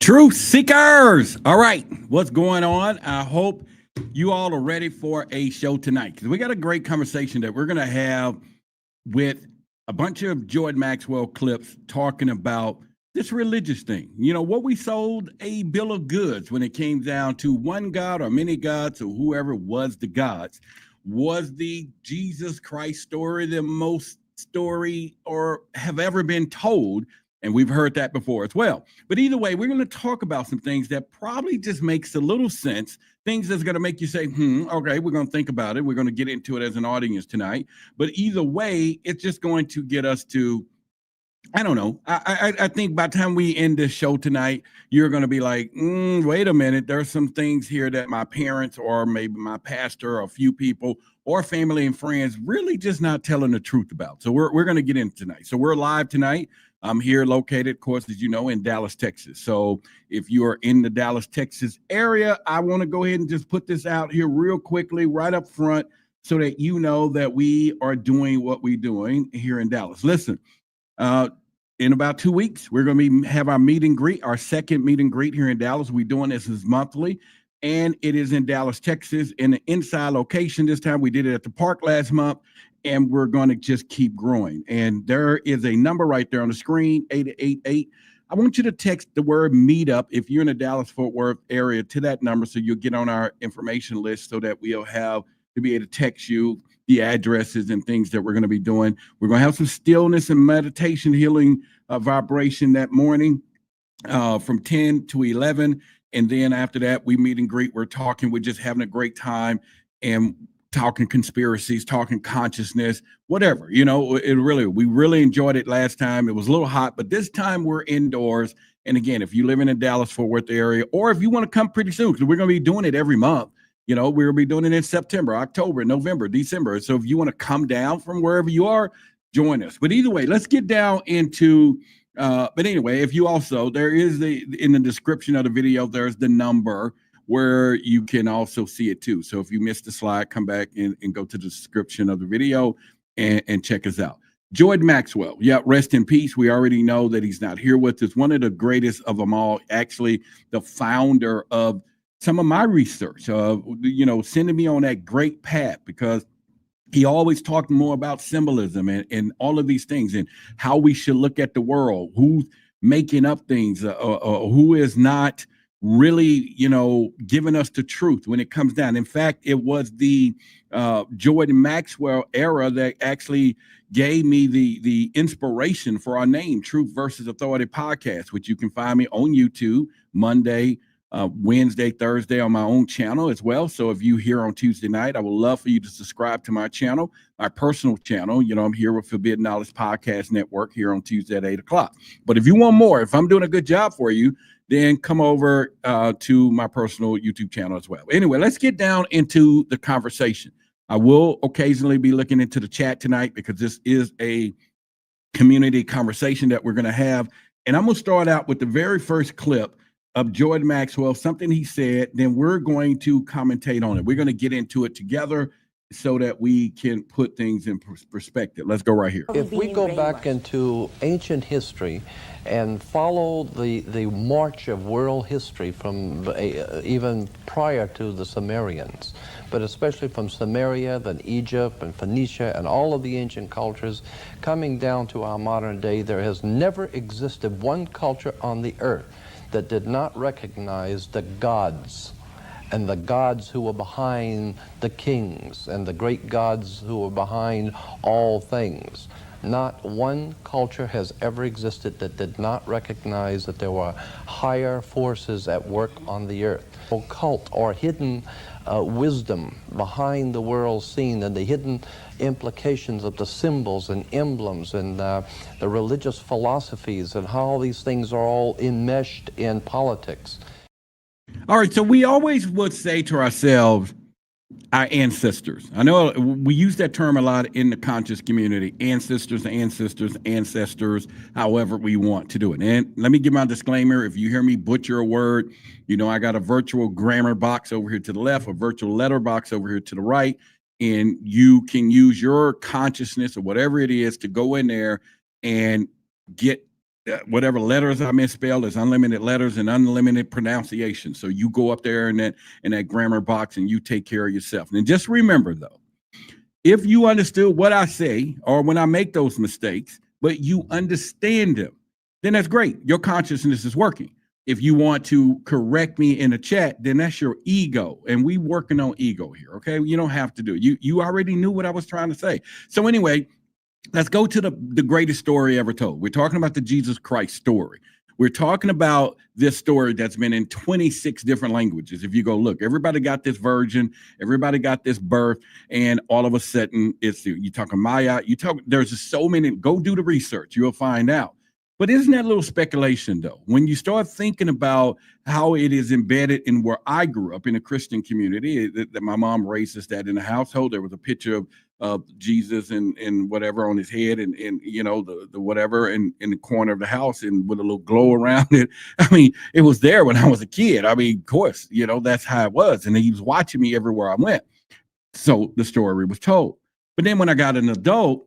Truth seekers. All right. What's going on? I hope you all are ready for a show tonight because we got a great conversation that we're going to have with a bunch of Jordan Maxwell clips talking about this religious thing. You know, what we sold a bill of goods when it came down to one God or many gods or whoever was the gods. Was the Jesus Christ story the most story or have ever been told? And we've heard that before as well. But either way, we're going to talk about some things that probably just makes a little sense, things that's going to make you say, okay, we're going to think about it. We're going to get into it as an audience tonight. But either way, it's just going to get us to, I don't know. I think by the time we end this show tonight, you're going to be like, wait a minute. There's some things here that my parents or maybe my pastor or a few people or family and friends really just not telling the truth about. So we're going to get in tonight. So we're live tonight. I'm here located, of course, as you know, in Dallas, Texas. So if you are in the Dallas, Texas area, I want to go ahead and just put this out here real quickly, right up front, so that you know that we are doing what we're doing here in Dallas. Listen, in about 2 weeks, we're going to have our meet and greet, our second meet and greet here in Dallas. We're doing this as monthly, and it is in Dallas, Texas, in an inside location this time. We did it at the park last month. And we're going to just keep growing. And there is a number right there on the screen, 888. I want you to text the word MEETUP if you're in the Dallas-Fort Worth area to that number so you'll get on our information list so that we'll have to be able to text you the addresses and things that we're going to be doing. We're going to have some stillness and meditation healing vibration that morning from 10 to 11. And then after that, we meet and greet. We're talking. We're just having a great time. And talking conspiracies, talking consciousness, whatever, you know, we really enjoyed it last time. It was a little hot, but this time we're indoors. And again, if you live in the Dallas-Fort Worth area, or if you want to come pretty soon, because we're going to be doing it every month, you know, we'll be doing it in September, October, November, December. So if you want to come down from wherever you are, join us. But either way, let's get down into, but anyway, if you also, there is in the description of the video, there's the number where you can also see it too. So if you missed the slide, come back and go to the description of the video and check us out. Jordan Maxwell, yeah, rest in peace. We already know that he's not here with us. One of the greatest of them all, actually the founder of some of my research, you know, sending me on that great path because he always talked more about symbolism and all of these things and how we should look at the world, who's making up things, who is not really, you know, giving us the truth when it comes down. In fact, it was the Jordan Maxwell era that actually gave me the inspiration for our name, Truth versus Authority Podcast, which you can find me on YouTube Monday, Wednesday, Thursday on my own channel as well. So if you here on Tuesday night, I would love for you to subscribe to my channel, my personal channel. You know, I'm here with Forbidden Knowledge Podcast Network here on Tuesday at 8 o'clock. But if you want more, if I'm doing a good job for you, then come over to my personal YouTube channel as well. Anyway, let's get down into the conversation. I will occasionally be looking into the chat tonight because this is a community conversation that we're going to have. And I'm going to start out with the very first clip of Jordan Maxwell, something he said, then we're going to commentate on it. We're going to get into it together so that we can put things in perspective. Let's go right here. If we go back into ancient history and follow the march of world history from even prior to the Sumerians, but especially from Samaria, then Egypt and Phoenicia and all of the ancient cultures coming down to our modern day, there has never existed one culture on the earth that did not recognize the gods, and the gods who were behind the kings, and the great gods who were behind all things. Not one culture has ever existed that did not recognize that there were higher forces at work on the earth. Occult or hidden wisdom behind the world scene, and the hidden implications of the symbols and emblems and the religious philosophies and how all these things are all enmeshed in politics. All right, so we always would say to ourselves, our ancestors. I know we use that term a lot in the conscious community, ancestors, however we want to do it. And let me give my disclaimer. If you hear me butcher a word, you know, I got a virtual grammar box over here to the left, a virtual letter box over here to the right, and you can use your consciousness or whatever it is to go in there and get whatever letters I misspell, there's unlimited letters and unlimited pronunciation. So you go up there in that grammar box and you take care of yourself. And just remember though, if you understood what I say or when I make those mistakes, but you understand them, then that's great. Your consciousness is working. If you want to correct me in a chat, then that's your ego. And we working on ego here, okay? You don't have to do it. You already knew what I was trying to say. So anyway, let's go to the greatest story ever told. We're talking about the Jesus Christ story. We're talking about this story that's been in 26 different languages. If you go look, everybody got this virgin, everybody got this birth, and all of a sudden you talking Maya, there's just so many, go do the research, you'll find out. But isn't that a little speculation though? When you start thinking about how it is embedded in where I grew up in a Christian community, that my mom raised us that in the household, there was a picture of Jesus and whatever on his head and you know, the whatever in the corner of the house and with a little glow around it. I mean, it was there when I was a kid. I mean, of course, you know, that's how it was. And he was watching me everywhere I went. So the story was told. But then when I got an adult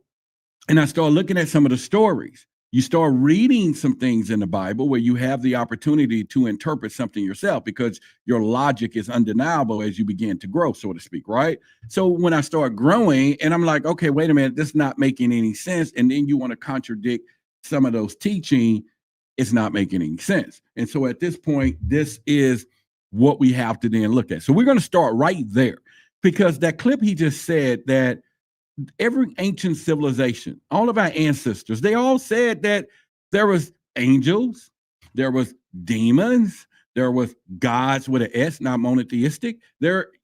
and I started looking at some of the stories, you start reading some things in the Bible where you have the opportunity to interpret something yourself because your logic is undeniable as you begin to grow, so to speak, right? So when I start growing and I'm like, okay, wait a minute, this is not making any sense. And then you want to contradict some of those teaching, it's not making any sense. And so at this point, this is what we have to then look at. So we're going to start right there because that clip he just said that every ancient civilization, all of our ancestors, they all said that there was angels, there was demons, there was gods with an S, not monotheistic.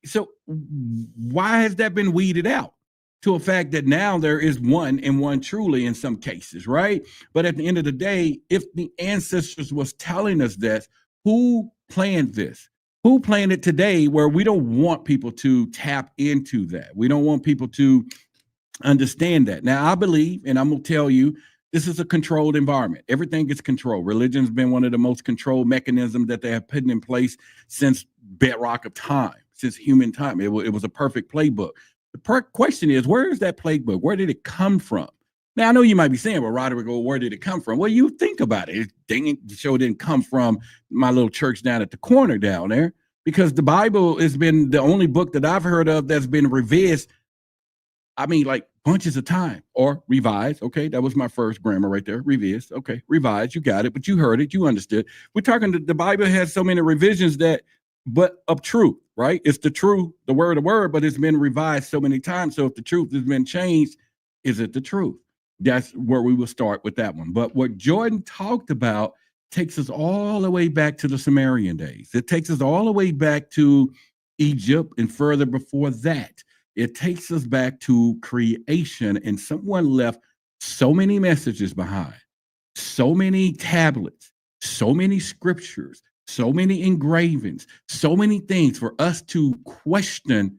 So why has that been weeded out to a fact that now there is one and one truly in some cases, right? But at the end of the day, if the ancestors was telling us this, who planned this? Who planned it today where we don't want people to tap into that? We don't want people to understand that. Now, I believe, and I'm going to tell you, this is a controlled environment. Everything is controlled. Religion's been one of the most controlled mechanisms that they have put in place since bedrock of time, since human time. It was a perfect playbook. The question is, where is that playbook? Where did it come from? Now, I know you might be saying, well, Roderick, where did it come from? Well, you think about it. The show didn't come from my little church down at the corner down there, because the Bible has been the only book that I've heard of that's been revised, I mean, like bunches of time, or revised. Okay, that was my first grammar right there. Revised. Okay, revised. You got it, but you heard it. You understood. We're talking, the Bible has so many revisions but of truth, right? It's the truth, the word, but it's been revised so many times. So if the truth has been changed, is it the truth? That's where we will start with that one. But what Jordan talked about takes us all the way back to the Sumerian days. It takes us all the way back to Egypt and further before that. It takes us back to creation, and someone left so many messages behind, so many tablets, so many scriptures, so many engravings, so many things for us to question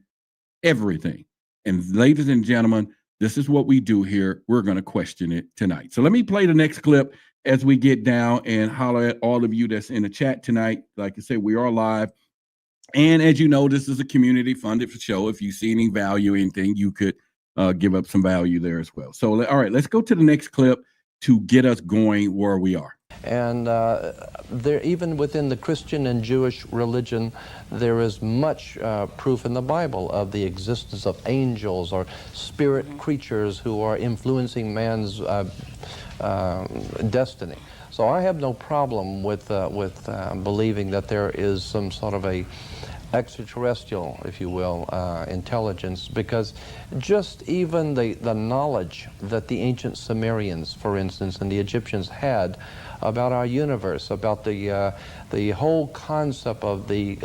everything. And ladies and gentlemen, this is what we do here. We're going to question it tonight. So let me play the next clip as we get down and holler at all of you that's in the chat tonight. Like I said, we are live. And as you know, this is a community funded show. If you see any value, anything, you could give up some value there as well. So, all right, let's go to the next clip to get us going where we are. And there, even within the Christian and Jewish religion, there is much proof in the Bible of the existence of angels or spirit creatures who are influencing man's destiny. So I have no problem with believing that there is some sort of a extraterrestrial, if you will, intelligence, because just even the knowledge that the ancient Sumerians, for instance, and the Egyptians had about our universe, about the whole concept of the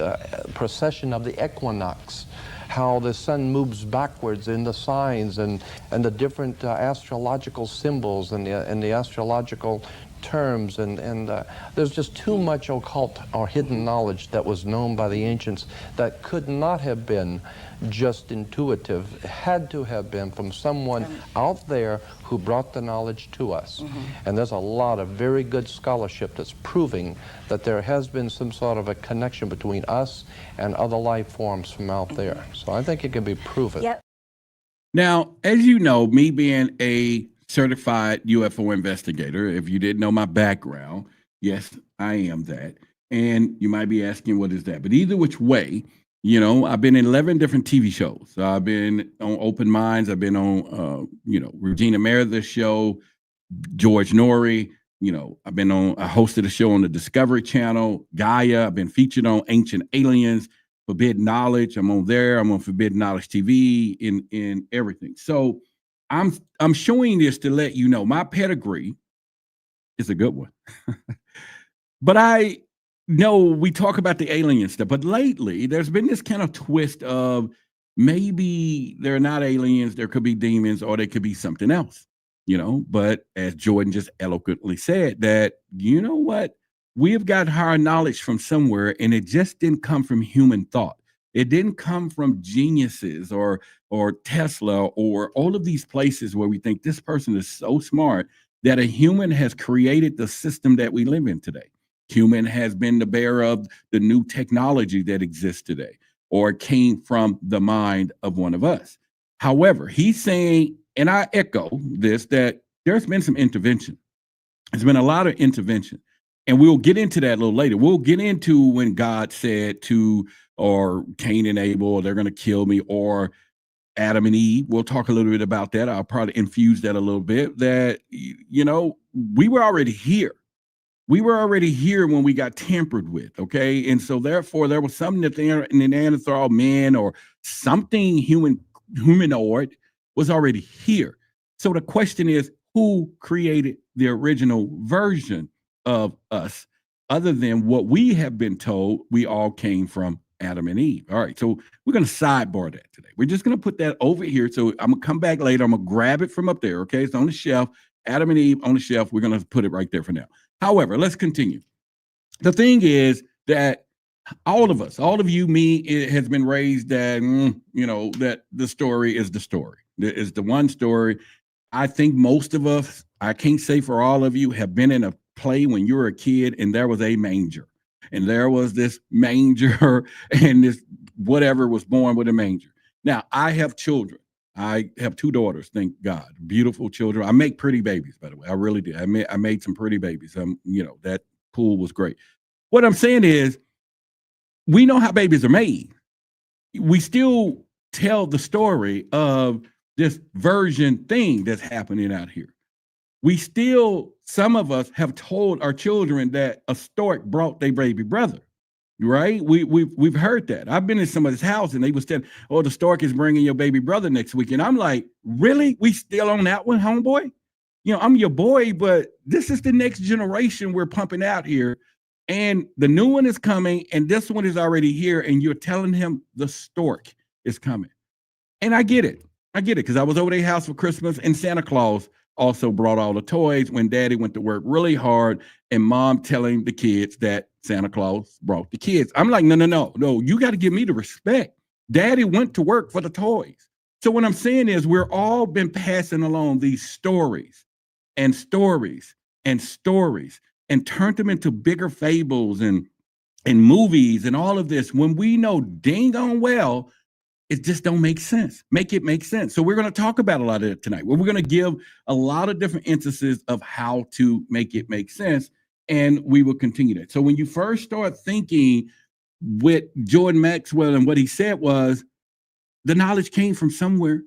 precession of the equinox, how the sun moves backwards in the signs, and the different astrological symbols and the astrological terms, and there's just too much occult or hidden knowledge that was known by the ancients that could not have been just intuitive. It had to have been from someone out there who brought the knowledge to us. And there's a lot of very good scholarship that's proving that there has been some sort of a connection between us and other life forms from out there. So I think it can be proven. Now, as you know, me being a certified UFO investigator. If you didn't know my background, yes, I am that. And you might be asking, what is that? But either which way, you know, I've been in 11 different TV shows. I've been on Open Minds. I've been on, Regina Meredith's show, George Norrie. You know, I hosted a show on the Discovery Channel, Gaia. I've been featured on Ancient Aliens, Forbidden Knowledge. I'm on there. I'm on Forbidden Knowledge TV, in everything. So I'm showing this to let you know my pedigree is a good one. But I know we talk about the alien stuff, but lately there's been this kind of twist of maybe they're not aliens, there could be demons, or they could be something else, you know. But as Jordan just eloquently said, that, you know what, we have got higher knowledge from somewhere, and it just didn't come from human thought. It didn't come from geniuses or Tesla or all of these places where we think this person is so smart that a human has created the system that we live in today. Human has been the bearer of the new technology that exists today, or came from the mind of one of us. However, he's saying, and I echo this, that there's been some intervention. There's been a lot of intervention. And we'll get into that a little later. We'll get into when God said to, or Cain and Abel, they're going to kill me, or Adam and Eve. We'll talk a little bit about that. I'll probably infuse that a little bit, that, you know, we were already here. We were already here when we got tampered with, okay? And so therefore, there was something that the Neanderthal men or something humanoid was already here. So the question is, who created the original version of us, other than what we have been told we all came from Adam and Eve? All right, so we're going to sidebar that today. We're just going to put that over here. So I'm going to come back later. I'm going to grab it from up there, okay? It's on the shelf. Adam and Eve on the shelf. We're going to put it right there for now. However, let's continue. The thing is that all of us, all of you, me, it has been raised that, that the story is the story. It's the one story. I think most of us, I can't say for all of you, have been in a play when you were a kid and there was a manger. And there was this manger and this whatever was born with a manger. Now, I have children. I have 2 daughters, thank God. Beautiful children. I make pretty babies, by the way. I really do. I made some pretty babies. That pool was great. What I'm saying is, we know how babies are made. We still tell the story of this version thing that's happening out here. We still, some of us have told our children that a stork brought their baby brother. Right? We've heard that. I've been in somebody's house and they was saying, "Oh, the stork is bringing your baby brother next week." And I'm like, really? We still on that one, homeboy? You know, I'm your boy, but this is the next generation we're pumping out here. And the new one is coming, and this one is already here. And you're telling him the stork is coming. And I get it. Because I was over their house for Christmas, and Santa Claus also brought all the toys when Daddy went to work really hard, and Mom telling the kids that Santa Claus brought the kids. I'm like, no, you got to give me the respect. Daddy went to work for the toys. So what I'm saying is, we're all been passing along these stories and stories and stories and turned them into bigger fables and movies and all of this, when we know dang on well it just don't make sense. Make it make sense. So we're going to talk about a lot of it tonight. We're going to give a lot of different instances of how to make it make sense, and we will continue that. So when you first start thinking with Jordan Maxwell, and what he said was, the knowledge came from somewhere,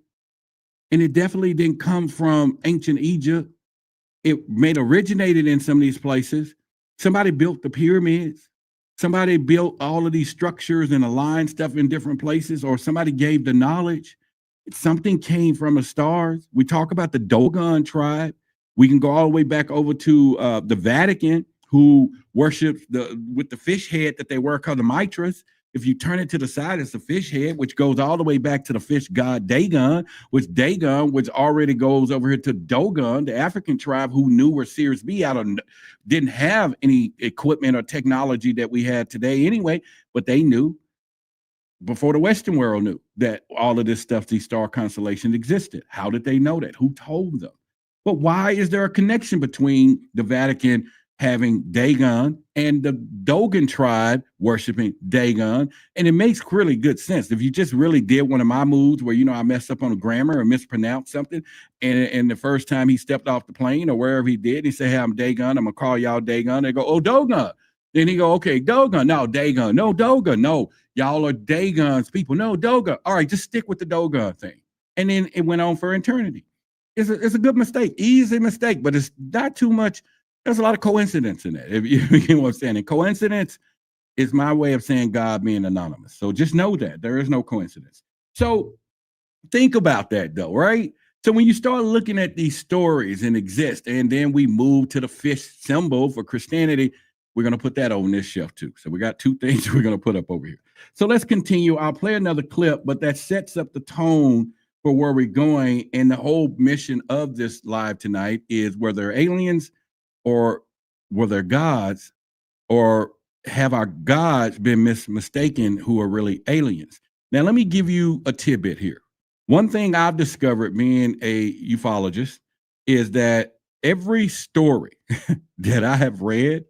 and it definitely didn't come from ancient Egypt. It originated in some of these places. Somebody built the pyramids. Somebody built all of these structures and aligned stuff in different places, or somebody gave the knowledge. Something came from the stars. We talk about the Dogon tribe. We can go all the way back over to the Vatican, who worships with the fish head that they wear called the mitras. If you turn it to the side, it's the fish head, which goes all the way back to the fish god Dagon, which already goes over here to Dogon, the African tribe who knew where Sirius B didn't have any equipment or technology that we had today anyway, but they knew before the Western world knew that all of this stuff, these star constellations existed. How did they know that? Who told them? But why is there a connection between the Vatican having Dagon and the Dogon tribe worshiping Dagon. And it makes really good sense. If you just really did one of my moves where, I messed up on the grammar or mispronounced something, and the first time he stepped off the plane or wherever he did, he said, hey, I'm Dagon, I'm gonna call y'all Dagon. They go, oh, Dogon. Then he go, okay, Dogon, no, Dagon, no, Dogon, no, y'all are Dagon's people, no, Dogon. All right, just stick with the Dogon thing. And then it went on for eternity. It's a good mistake, easy mistake, but it's not too much. There's a lot of coincidence in that. If you know what I'm saying. And coincidence is my way of saying God being anonymous. So just know that there is no coincidence. So think about that though, right? So when you start looking at these stories and exist, and then we move to the fish symbol for Christianity, we're going to put that on this shelf too. So we got two things we're going to put up over here. So let's continue. I'll play another clip, but that sets up the tone for where we're going. And the whole mission of this live tonight is were there aliens, or were there gods, or have our gods been mistaken who are really aliens? Now, let me give you a tidbit here. One thing I've discovered being a ufologist is that every story that I have read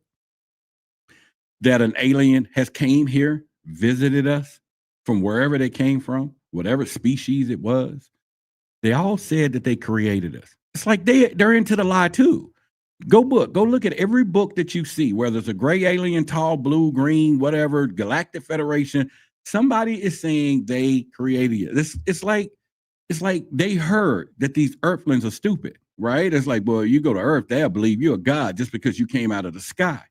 that an alien has came here, visited us from wherever they came from, whatever species it was, they all said that they created us. It's like they're into the lie too. Go look at every book that you see, whether it's a gray alien, tall, blue, green, whatever, Galactic Federation, somebody is saying they created it. It's like they heard that these earthlings are stupid, right? It's like, well, you go to Earth, they'll believe you're a god just because you came out of the sky.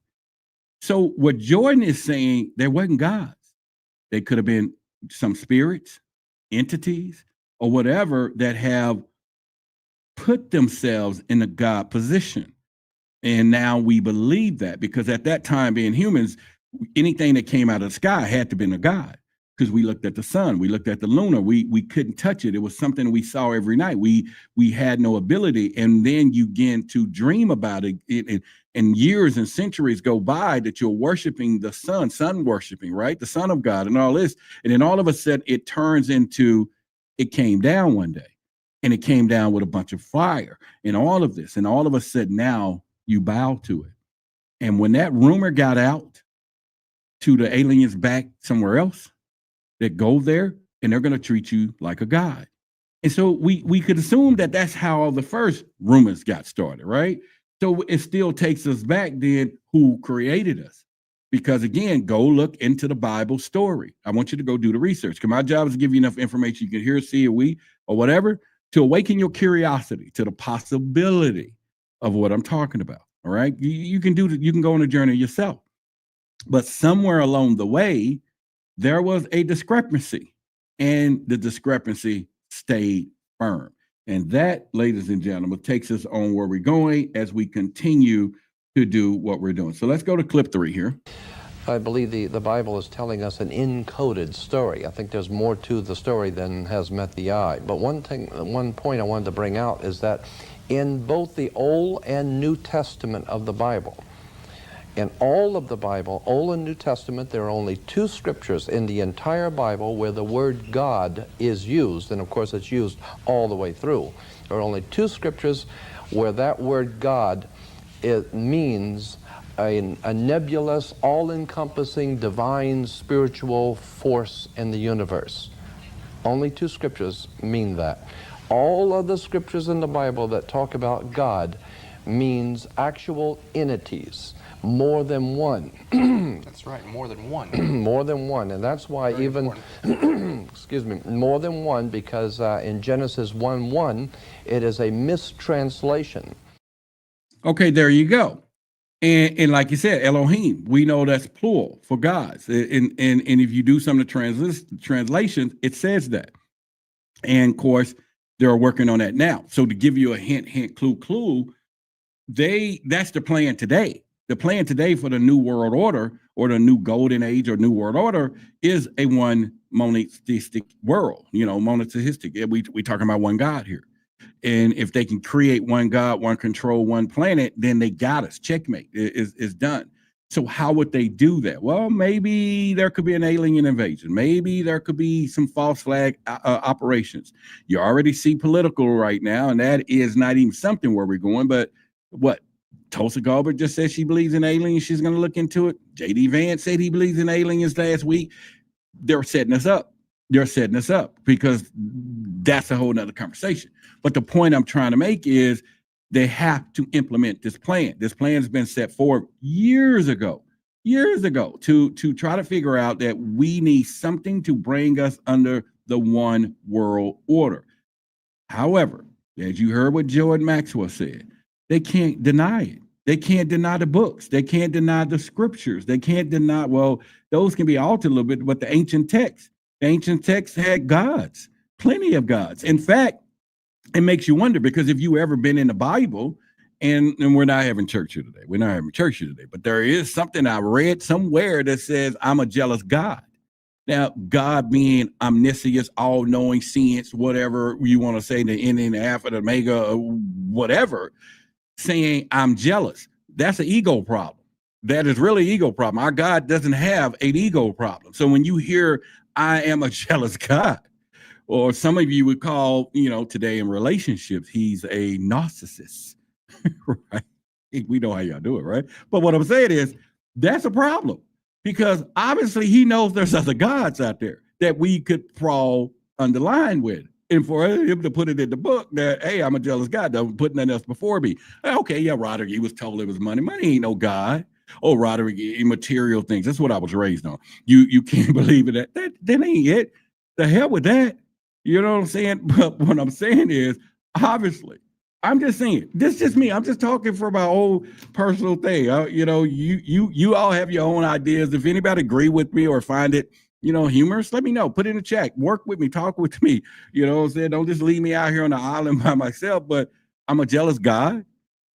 So what Jordan is saying, there wasn't gods. They could have been some spirits, entities, or whatever that have put themselves in a God position. And now we believe that because at that time, being humans, anything that came out of the sky had to have been a god, because we looked at the sun, we looked at the lunar, we couldn't touch it. It was something we saw every night. We had no ability. And then you begin to dream about it, and years and centuries go by that you're worshiping the sun worshiping, right? The Son of God and all this. And then all of a sudden it turns into, it came down one day, and it came down with a bunch of fire and all of this. And all of a sudden now you bow to it. And when that rumor got out to the aliens back somewhere else, that go there and they're going to treat you like a god. And so we could assume that that's how the first rumors got started, right? So it still takes us back then, who created us? Because again, go look into the Bible story. I want you to go do the research, because my job is to give you enough information you can hear, see, or whatever, to awaken your curiosity to the possibility of what I'm talking about. All right. You can go on a journey yourself. But somewhere along the way, there was a discrepancy, and the discrepancy stayed firm. And that, ladies and gentlemen, takes us on where we're going as we continue to do what we're doing. So let's go to clip 3 here. I believe the Bible is telling us an encoded story. I think there's more to the story than has met the eye. But one point I wanted to bring out is that in both the Old and New Testament of the Bible, in all of the Bible, Old and New Testament, there are only 2 scriptures in the entire Bible where the word God is used, and of course it's used all the way through. There are only 2 scriptures where that word God, it means a nebulous, all-encompassing, divine, spiritual force in the universe. Only 2 scriptures mean that. All of the scriptures in the Bible that talk about God means actual entities. More than one. That's right, more than one. More than one, and that's why Very even, excuse me, more than one, because in Genesis 1:1, it is a mistranslation. Okay, there you go. And like you said, Elohim, we know that's plural for gods. And if you do some of the translations, it says that. And of course, they're working on that now. So to give you a hint, clue, that's the plan today. The plan today for the New World Order, or the New Golden Age or New World Order, is a one monotheistic world, monotheistic. We talking about one God here. And if they can create one God, one control, one planet, then they got us. Checkmate is done. So how would they do that? Well, maybe there could be an alien invasion. Maybe there could be some false flag operations. You already see political right now, and that is not even something where we're going, but what? Tulsa Gabbard just said she believes in aliens. She's going to look into it. J.D. Vance said he believes in aliens last week. They're setting us up. They're setting us up because that's a whole nother conversation. But the point I'm trying to make is they have to implement this plan. This plan has been set forward years ago to try to figure out that we need something to bring us under the one world order. However, as you heard what Jordan Maxwell said, they can't deny it. They can't deny the books. They can't deny the scriptures. They can't deny, well, those can be altered a little bit, but the ancient texts had gods, plenty of gods. In fact, it makes you wonder, because if you ever been in the Bible, and we're not having church here today. We're not having church here today, but there is something I read somewhere that says I'm a jealous God. Now, God being omniscient, all-knowing, science, whatever you want to say, the ending, the alpha, the omega, whatever, saying I'm jealous. That's an ego problem. That is really an ego problem. Our God doesn't have an ego problem. So when you hear I am a jealous God, or some of you would call, today in relationships, he's a narcissist, right? We know how y'all do it, right? But what I'm saying is that's a problem, because obviously he knows there's other gods out there that we could fall underline with. And for him to put it in the book that, hey, I'm a jealous God, don't put nothing else before me. Okay, yeah, Roderick, he was told it was money. Money ain't no God. Oh, Roderick, immaterial things. That's what I was raised on. You can't believe in that. That ain't it. The hell with that. You know what I'm saying? But what I'm saying is, obviously, I'm just saying, this is just me. I'm just talking for my own personal thing. You all have your own ideas. If anybody agree with me or find it, humorous, let me know. Put it in the chat. Work with me. Talk with me. You know what I'm saying? Don't just leave me out here on the island by myself. But I'm a jealous guy.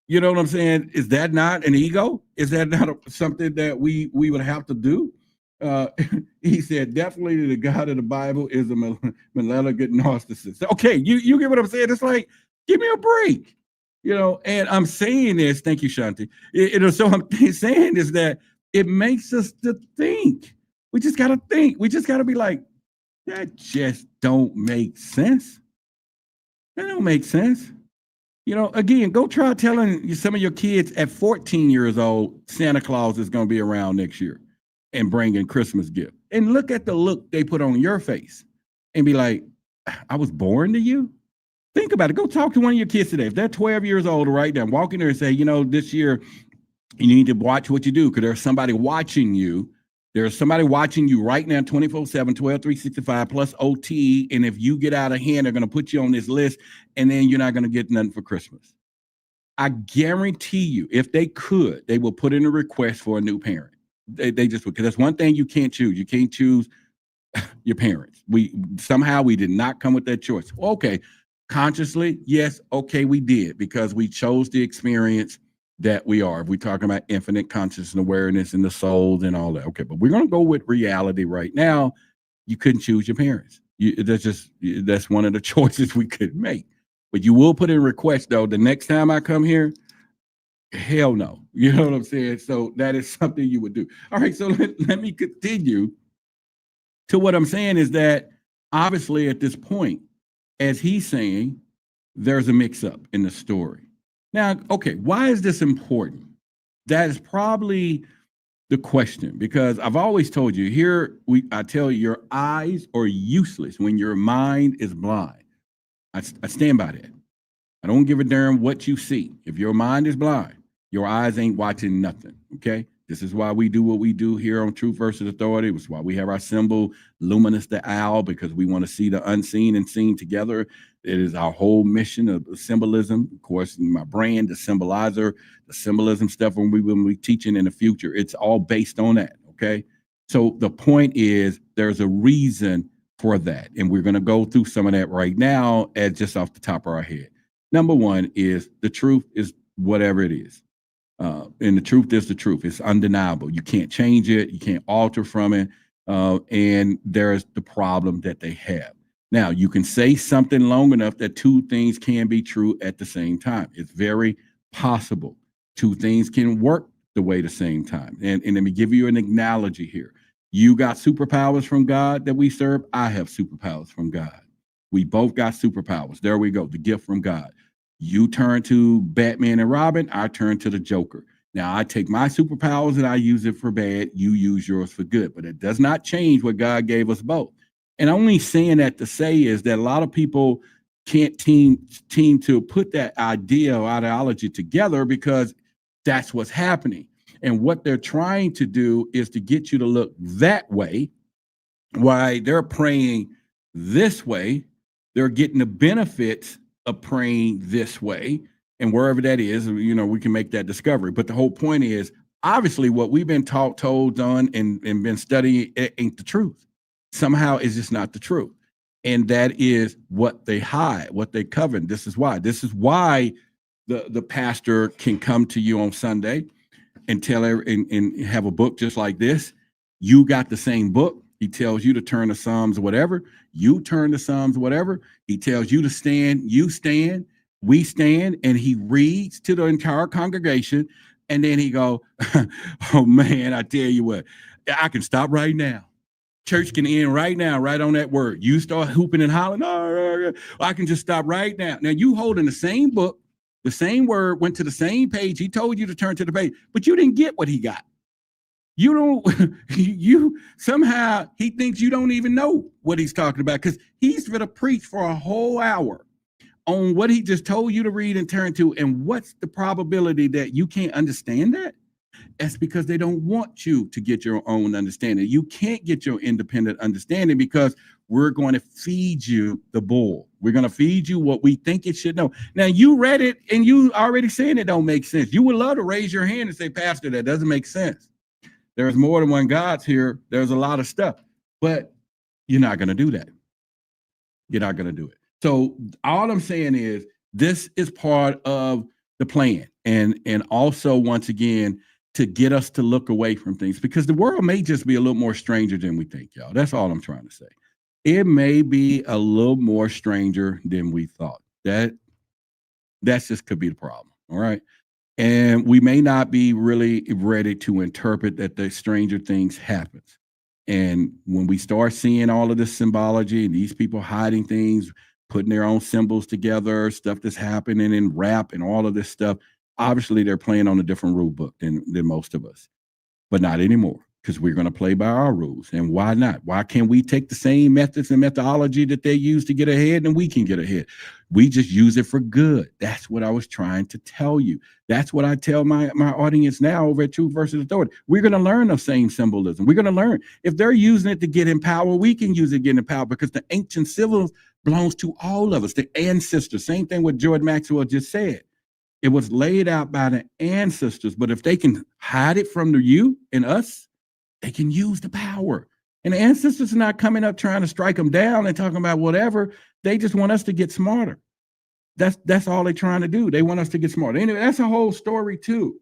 You know what I'm saying? Is that not an ego? Is that not something that we would have to do? He said, definitely the God of the Bible is a malevolent narcissist. Okay, you get what I'm saying? It's like, give me a break, and I'm saying this, thank you, Shanti. So I'm saying is that it makes us to think. We just got to think. We just got to be like, that just don't make sense. That don't make sense. Again, go try telling some of your kids at 14 years old, Santa Claus is going to be around next year and bringing Christmas gift. And look at the look they put on your face and be like, I was born to you? Think about it. Go talk to one of your kids today. If they're 12 years old right now, walk in there and say, this year you need to watch what you do, because there's somebody watching you. There's somebody watching you right now, 24/7, 12, 365 plus OT. And if you get out of hand, they're going to put you on this list, and then you're not going to get nothing for Christmas. I guarantee you, if they could, they will put in a request for a new parent. They just would, because that's one thing you can't choose. You can't choose your parents. We did not come with that choice. Okay, consciously, yes, okay, we did, because we chose the experience that we are. We're talking about infinite conscious and awareness and the souls and all that. Okay, but we're going to go with reality right now. You couldn't choose your parents. That's one of the choices we could make. But you will put in a request, though, the next time I come here. Hell no. You know what I'm saying? So that is something you would do. All right, so let me continue to what I'm saying is that obviously at this point, as he's saying, there's a mix-up in the story. Now, okay, why is this important? That is probably the question, because I've always told you I tell you, your eyes are useless when your mind is blind. I stand by that. I don't give a damn what you see. If your mind is blind, your eyes ain't watching nothing, okay? This is why we do what we do here on Truth versus Authority. It's why we have our symbol, Luminous the Owl, because we want to see the unseen and seen together. It is our whole mission of symbolism. Of course, my brand, the symbolizer, the symbolism stuff when we teaching in the future, it's all based on that, okay? So the point is there's a reason for that. And we're going to go through some of that right now as just off the top of our head. Number one is the truth is whatever it is. And the truth is the truth. It's undeniable. You can't change it. You can't alter from it. And there's the problem that they have. Now, you can say something long enough that two things can be true at the same time. It's very possible. Two things can work the way the same time. And let me give you an analogy here. You got superpowers from God that we serve. I have superpowers from God. We both got superpowers. There we go. The gift from God. You turn to Batman and Robin, I turn to the Joker. Now I take my superpowers and I use it for bad. You use yours for good, but it does not change what God gave us both. And only saying that to say is that a lot of people can't team to put that idea or ideology together because that's what's happening. And what they're trying to do is to get you to look that way, while they're praying this way. They're getting the benefits of praying this way. And wherever that is, you know, we can make that discovery. But the whole point is, obviously, what we've been told on and been studying, it ain't the truth. Somehow it's just not the truth. And that is what they hide, what they cover. This is why. This is why the pastor can come to you on Sunday and tell and have a book just like this. You got the same book. He tells you to turn to Psalms, whatever. You turn to Psalms, whatever. He tells you to stand. You stand. We stand. And he reads to the entire congregation. And then he go, oh, man, I tell you what, I can stop right now. Church can end right now, right on that word. You start hooping and hollering, oh, I can just stop right now. Now, you holding the same book, the same word, went to the same page. He told you to turn to the page, but you didn't get what he got. You don't, you somehow, he thinks you don't even know what he's talking about because he's going to preach for a whole hour on what he just told you to read and turn to. And what's the probability that you can't understand that? That's because they don't want you to get your own understanding. You can't get your independent understanding because we're going to feed you the bull. We're going to feed you what we think it should know. Now, you read it and you already saying it don't make sense. You would love to raise your hand and say, Pastor, that doesn't make sense. There's more than one God's here. There's a lot of stuff, but you're not going to do that. You're not going to do it. So all I'm saying is this is part of the plan. And also, once again, to get us to look away from things because the world may just be a little more stranger than we think, y'all. That's all I'm trying to say. It may be a little more stranger than we thought. That's just could be the problem. All right. And we may not be really ready to interpret that the stranger things happens. And when we start seeing all of this symbology and these people hiding things, putting their own symbols together, stuff that's happening in rap and all of this stuff, obviously they're playing on a different rule book than most of us, but not anymore because we're going to play by our rules. And why not? Why can't we take the same methods and methodology that they use to get ahead and we can get ahead? We just use it for good. That's what I was trying to tell you. That's what I tell my audience now over at Truth versus Authority. We're going to learn the same symbolism. We're going to learn. If they're using it to get in power, we can use it to get in power because the ancient symbols belongs to all of us, the ancestors. Same thing what George Maxwell just said. It was laid out by the ancestors, but if they can hide it from you and us, they can use the power. And the ancestors are not coming up trying to strike them down and talking about whatever. They just want us to get smarter. That's all they're trying to do. They want us to get smarter. Anyway, that's a whole story too.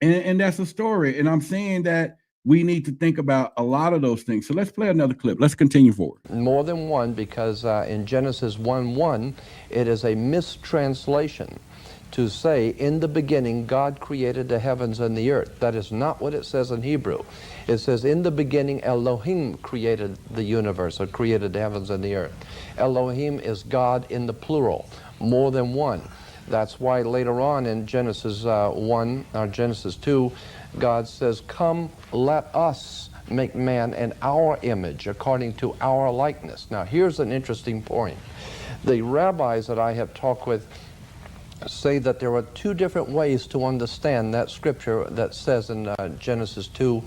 And that's a story. And I'm saying that we need to think about a lot of those things. So let's play another clip. Let's continue forward. More than one, because in Genesis 1:1, it is a mistranslation to say, in the beginning, God created the heavens and the earth. That is not what it says in Hebrew. It says, in the beginning, Elohim created the universe, or created the heavens and the earth. Elohim is God in the plural, more than one. That's why later on in Genesis 1, or Genesis 2, God says, come, let us make man in our image, according to our likeness. Now, here's an interesting point. The rabbis that I have talked with say that there are two different ways to understand that scripture that says in Genesis 2,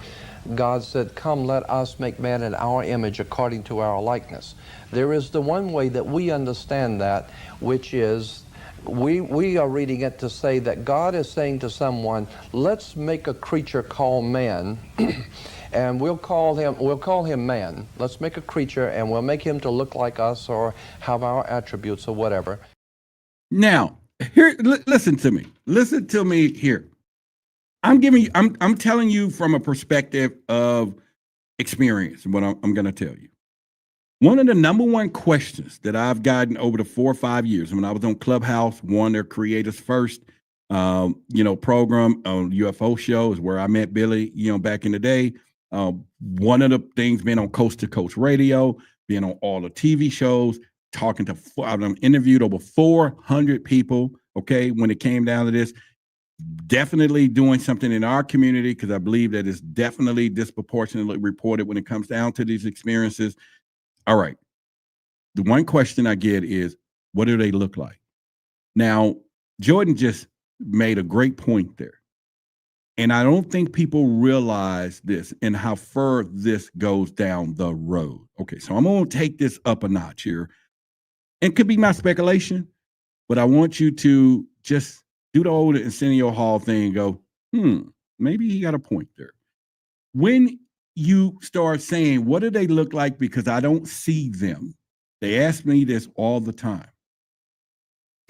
God said, come, let us make man in our image according to our likeness. There is the one way that we understand that, which is we are reading it to say that God is saying to someone, let's make a creature called man, and we'll call him man. Let's make a creature, and we'll make him to look like us or have our attributes or whatever. Now, here, listen to me. Listen to me here. I'm telling you from a perspective of experience, what I'm going to tell you. One of the number one questions that I've gotten over the 4 or 5 years when I was on Clubhouse, one of their creators first, program on UFO show is where I met Billy, back in the day. One of the things being on Coast to Coast Radio, being on all the TV shows, I've interviewed over 400 people. Okay, when it came down to this, definitely doing something in our community because I believe that it's definitely disproportionately reported when it comes down to these experiences. All right, the one question I get is, what do they look like? Now, Jordan just made a great point there. And I don't think people realize this and how far this goes down the road. Okay, so I'm going to take this up a notch here. And it could be my speculation, but I want you to just do the old Arsenio Hall thing and go, maybe he got a point there. When you start saying, what do they look like? Because I don't see them. They ask me this all the time.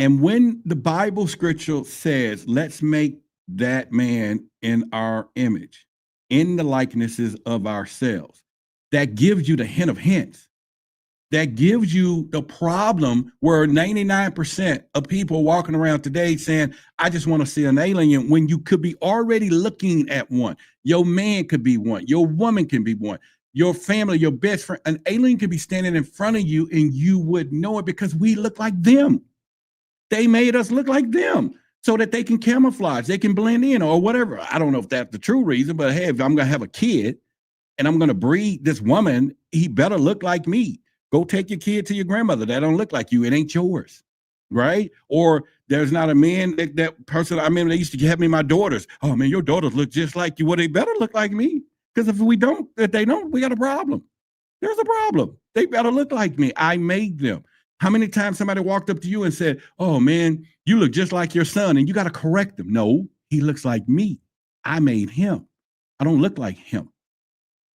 And when the Bible scripture says, let's make that man in our image, in the likenesses of ourselves, that gives you the hint of hints. That gives you the problem where 99% of people walking around today saying, I just want to see an alien, when you could be already looking at one. Your man could be one. Your woman can be one. Your family, your best friend, an alien could be standing in front of you and you would know it because we look like them. They made us look like them so that they can camouflage, they can blend in or whatever. I don't know if that's the true reason, but hey, if I'm going to have a kid and I'm going to breed this woman, he better look like me. Go take your kid to your grandmother. That don't look like you. It ain't yours, right? Or there's not a man, that person, I remember they used to have me my daughters. Oh, man, your daughters look just like you. Well, they better look like me because if they don't, we got a problem. There's a problem. They better look like me. I made them. How many times somebody walked up to you and said, oh, man, you look just like your son, and you got to correct them. No, he looks like me. I made him. I don't look like him.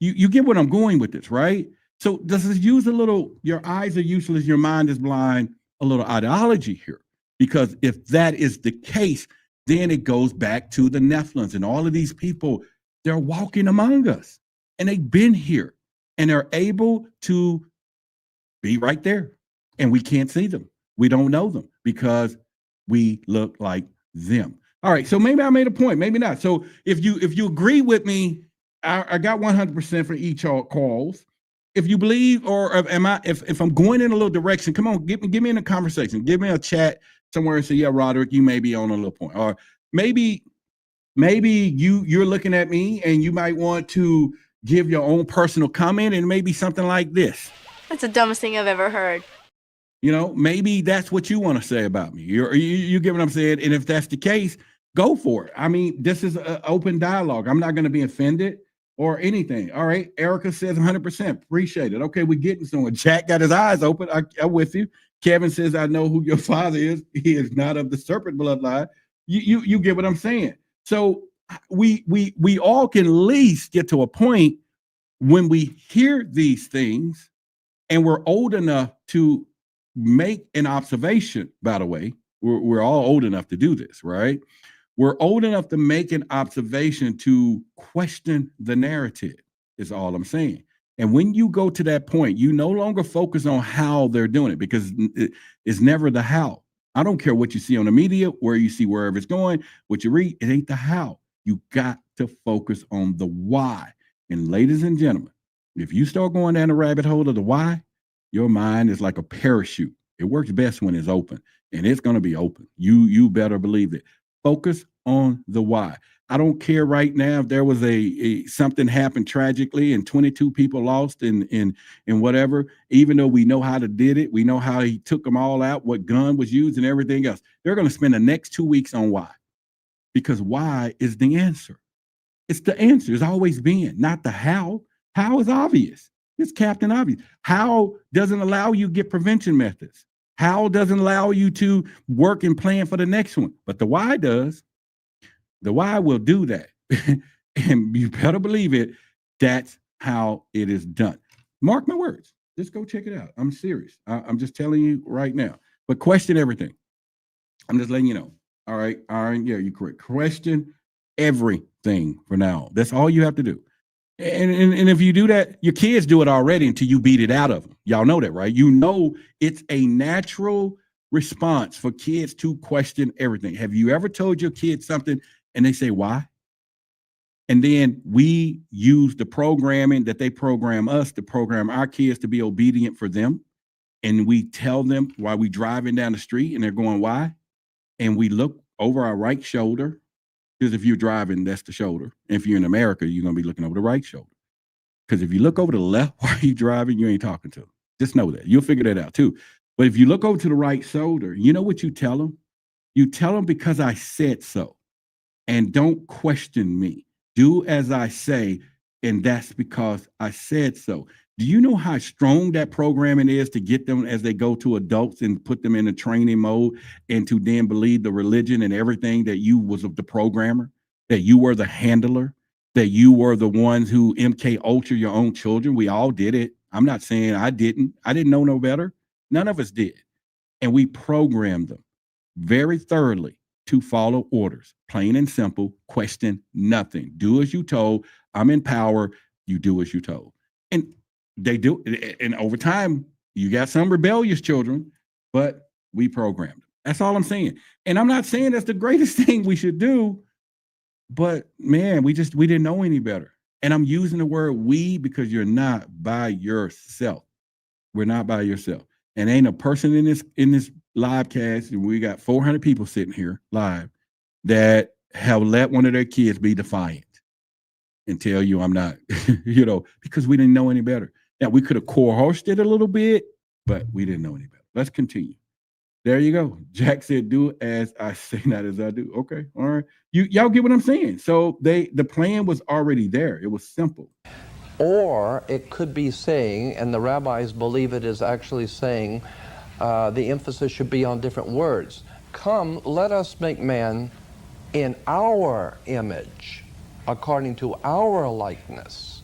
You get what I'm going with this, right? So does this use a little, your eyes are useless, your mind is blind, a little ideology here? Because if that is the case, then it goes back to the Nephilims and all of these people, they're walking among us and they've been here and they're able to be right there and we can't see them. We don't know them because we look like them. All right, so maybe I made a point, maybe not. So if you agree with me, I got 100% for each calls. If you believe, or if I'm going in a little direction, come on, get me in a conversation. Give me a chat somewhere and say, yeah, Roderick, you may be on a little point. Or maybe you're looking at me and you might want to give your own personal comment and maybe something like this. That's the dumbest thing I've ever heard. You know, maybe that's what you want to say about me. You get what I'm saying? And if that's the case, go for it. I mean, this is an open dialogue. I'm not going to be offended or anything. All right. Erica says 100%. Appreciate it. Okay, we're getting somewhere. Jack got his eyes open. I'm with you. Kevin says, I know who your father is. He is not of the serpent bloodline. You get what I'm saying. So we all can at least get to a point when we hear these things and we're old enough to make an observation. By the way, we're all old enough to do this, right? We're old enough to make an observation to question the narrative, is all I'm saying. And when you go to that point, you no longer focus on how they're doing it because it's never the how. I don't care what you see on the media, where you see wherever it's going, what you read, it ain't the how. You got to focus on the why. And ladies and gentlemen, if you start going down the rabbit hole of the why, your mind is like a parachute. It works best when it's open, and it's going to be open. You better believe it. Focus on the why. I don't care right now if there was a something happened tragically and 22 people lost in whatever, even though we know how to did it, we know how he took them all out, what gun was used and everything else. They're going to spend the next 2 weeks on why, because why is the answer. It's the answer. It's always been, not the how. How is obvious. It's Captain Obvious. How doesn't allow you to get prevention methods. How doesn't allow you to work and plan for the next one. But the why does. The why will do that. And you better believe it. That's how it is done. Mark my words. Just go check it out. I'm serious. I'm just telling you right now. But question everything. I'm just letting you know. All right. Yeah, you're correct. Question everything for now. That's all you have to do. And if you do that, your kids do it already until you beat it out of them. Y'all know that, right? You know it's a natural response for kids to question everything. Have you ever told your kids something and they say, why? And then we use the programming that they program us to program our kids to be obedient for them. and we tell them while we driving down the street and they're going, why? And we look over our right shoulder, because if you're driving, that's the shoulder. If you're in America, you're going to be looking over the right shoulder. Because if you look over the left while you're driving, you ain't talking to them. Just know that. You'll figure that out too. But if you look over to the right shoulder, you know what you tell them? You tell them, because I said so. And don't question me. Do as I say, and that's because I said so. Do you know how strong that programming is to get them as they go to adults and put them in a training mode and to then believe the religion and everything that you was the programmer, that you were the handler, that you were the ones who MK Ultra your own children? We all did it. I'm not saying I didn't. I didn't know no better. None of us did. And we programmed them very thoroughly to follow orders, plain and simple, question nothing. Do as you told. I'm in power. You do as you told. And they do. And over time, you got some rebellious children, but we programmed them. That's all I'm saying. And I'm not saying that's the greatest thing we should do, but man, we didn't know any better. And I'm using the word we because you're not by yourself. We're not by yourself. And ain't a person in this live cast, and we got 400 people sitting here live, that have let one of their kids be defiant and tell you I'm not, because we didn't know any better. Now, we could have coerced it a little bit, but we didn't know any better. Let's continue. There you go. Jack said, do as I say, not as I do. Okay. All right. Y'all get what I'm saying? So the plan was already there. It was simple. Or it could be saying, and the rabbis believe it is actually saying, the emphasis should be on different words. Come, let us make man in our image, according to our likeness,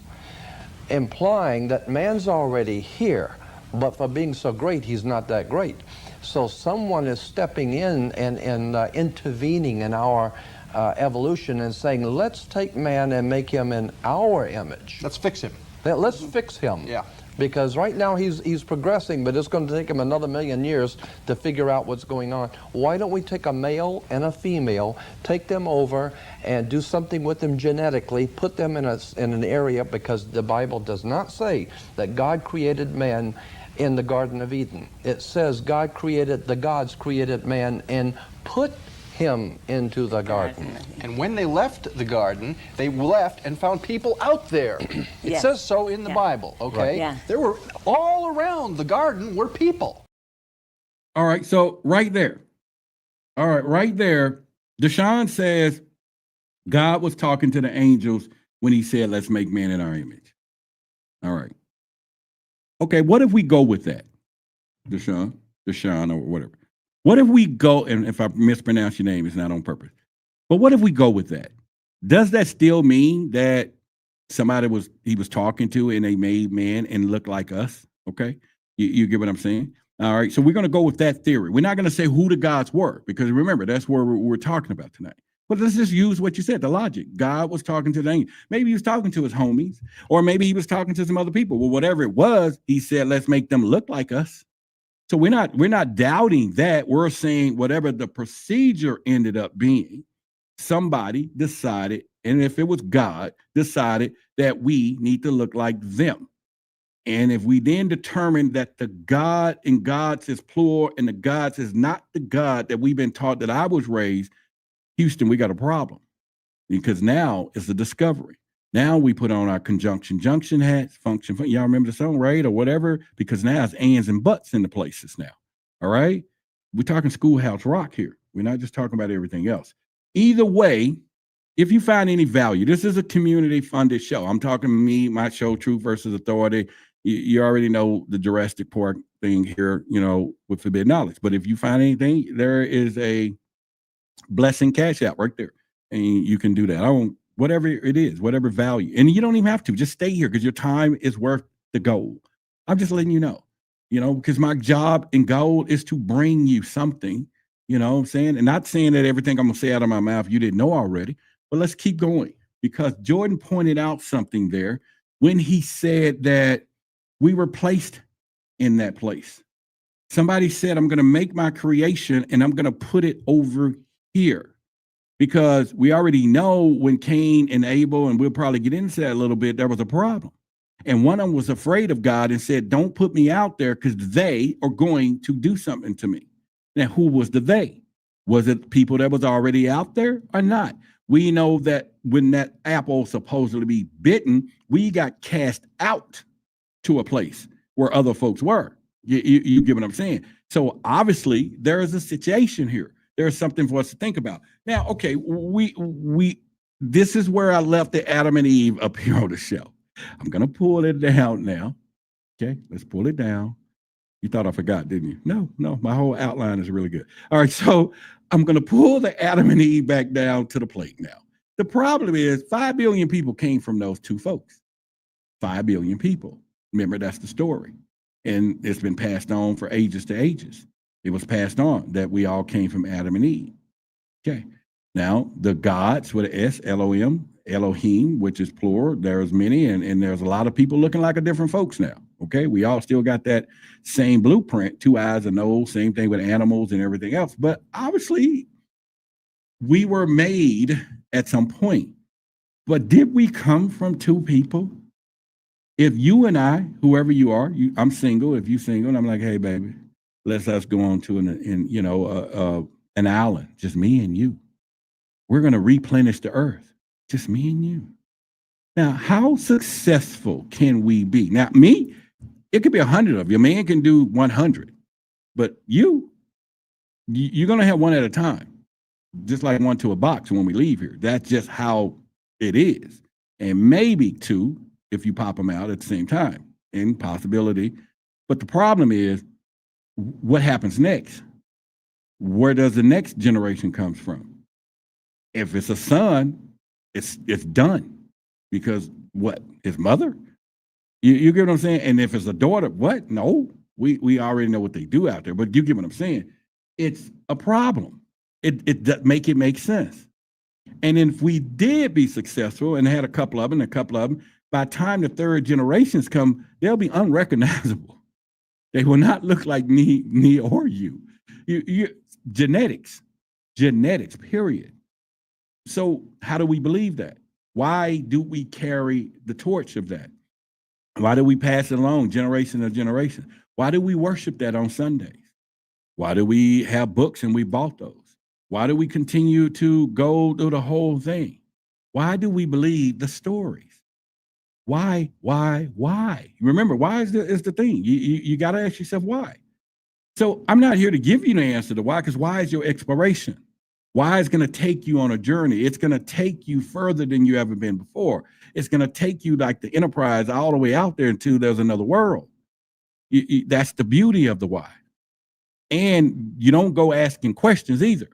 implying that man's already here, but for being so great, he's not that great. So someone is stepping in and intervening in our evolution and saying, let's take man and make him in our image. Let's fix him. Let's fix him. Yeah. Because right now he's progressing, but it's going to take him another 1,000,000 years to figure out what's going on. Why don't we take a male and a female, take them over and do something with them genetically, put them in an area, because the Bible does not say that God created man in the Garden of Eden. It says the gods created man and put him into the garden. And when they left the garden, they left and found people out there. It Yes. says so in the Bible, okay? Right. Yeah. There were, all around the garden were people. All right. So right there. All right. Right there. Deshaun says God was talking to the angels when he said, let's make man in our image. All right. Okay. What if we go with that? Deshaun or whatever. What if we go, and if I mispronounce your name, it's not on purpose, but what if we go with that? Does that still mean that he was talking to and they made man and look like us? Okay. You get what I'm saying? All right. So we're going to go with that theory. We're not going to say who the gods were, because remember, that's what we're talking about tonight. But let's just use what you said, the logic. God was talking to the angel. Maybe he was talking to his homies, or maybe he was talking to some other people. Well, whatever it was, he said, let's make them look like us. So we're not doubting that. We're saying whatever the procedure ended up being, somebody decided, and if it was God, decided that we need to look like them. And if we then determine that the God in gods is plural and the gods is not the God that we've been taught, that I was raised, Houston, we got a problem, because now it's a discovery. Now we put on our conjunction junction hats, function. Y'all remember the song, right? Or whatever, because now it's ands and buts in the places now. All right. We're talking schoolhouse rock here. We're not just talking about everything else. Either way, if you find any value, this is a community funded show. I'm talking me, my show, Truth versus Authority. You already know the Jurassic Park thing here, with forbidden knowledge. But if you find anything, there is a blessing cash out right there. And you can do that. Whatever it is, whatever value. And you don't even have to. Just stay here, because your time is worth the gold. I'm just letting you know, because my job and goal is to bring you something, you know what I'm saying? And not saying that everything I'm going to say out of my mouth you didn't know already, but let's keep going, because Jordan pointed out something there when he said that we were placed in that place. Somebody said, I'm going to make my creation and I'm going to put it over here. Because we already know when Cain and Abel, and we'll probably get into that a little bit, there was a problem. And one of them was afraid of God and said, don't put me out there because they are going to do something to me. Now, who was the they? Was it people that was already out there or not? We know that when that apple supposedly be bitten, we got cast out to a place where other folks were. You get what I'm saying? So obviously there is a situation here. There's something for us to think about. Now, okay, this is where I left the Adam and Eve up here on the shelf. I'm gonna pull it down now. Okay, let's pull it down. You thought I forgot, didn't you? No, my whole outline is really good. All right, so I'm gonna pull the Adam and Eve back down to the plate now. The problem is 5 billion people came from those two folks. 5 billion people. Remember, that's the story. And it's been passed on for ages to ages. It was passed on that we all came from Adam and Eve. Okay. Now, the gods with an S, Elohim, which is plural, there's many, and there's a lot of people looking like a different folks now. Okay. We all still got that same blueprint, 2 eyes, a nose, same thing with animals and everything else. But obviously, we were made at some point. But did we come from 2 people? If you and I, whoever you are, I'm single. If you single, and I'm like, hey, baby, let's us go on to an island, just me and you. We're going to replenish the earth, just me and you. Now, how successful can we be? Now, me, it could be 100 of you. A man can do 100, but you're going to have one at a time, just like one to a box when we leave here. That's just how it is. And maybe 2 if you pop them out at the same time, in possibility. But the problem is, what happens next? Where does the next generation comes from? If it's a son, it's done. Because what? His mother? You get what I'm saying? And if it's a daughter, what? No, we already know what they do out there. But you get what I'm saying? It's a problem. It does make it make sense. And if we did be successful and had a couple of them, by the time the 3rd generations come, they'll be unrecognizable. They will not look like me or you. Genetics, period. So how do we believe that? Why do we carry the torch of that? Why do we pass it along generation to generation? Why do we worship that on Sundays? Why do we have books and we bought those? Why do we continue to go through the whole thing? Why do we believe the stories? Why? Remember, why is the thing. You got to ask yourself why. So I'm not here to give you the answer to why, because why is your exploration? Why is going to take you on a journey. It's going to take you further than you ever been before. It's going to take you like the Enterprise all the way out there until there's another world. That's the beauty of the why. And you don't go asking questions either.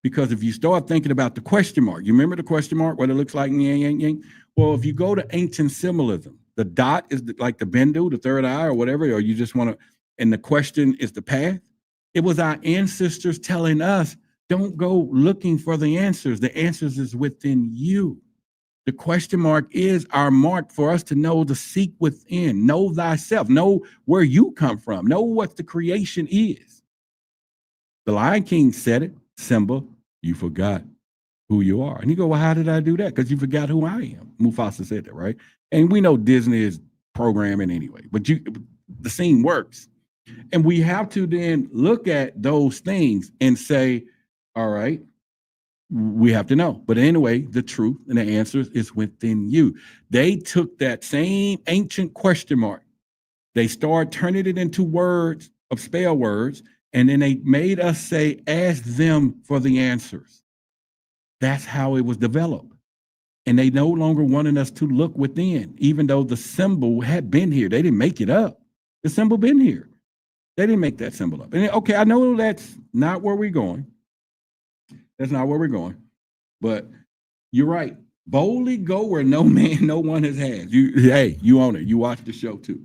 Because if you start thinking about the question mark, you remember the question mark, what it looks like, yang. Well, if you go to ancient symbolism, the dot is like the bindu, the 3rd eye or whatever, or you just want to, and the question is the path. It was our ancestors telling us, don't go looking for the answers. The answers is within you. The question mark is our mark for us to know the seek within, know thyself, know where you come from, know what the creation is. The Lion King said it. Simba, you forgot who you are. And you go, well, how did I do that? Because you forgot who I am. Mufasa said that, right? And we know Disney is programming anyway, but the scene works. And we have to then look at those things and say, all right, we have to know. But anyway, the truth and the answer is within you. They took that same ancient question mark. They started turning it into words of spell words. And then they made us say, ask them for the answers. That's how it was developed. And they no longer wanted us to look within, even though the symbol had been here. They didn't make it up. The symbol been here. They didn't make that symbol up. And okay, I know that's not where we're going. That's not where we're going. But you're right. Boldly go where no one has had. You own it. You watch the show too.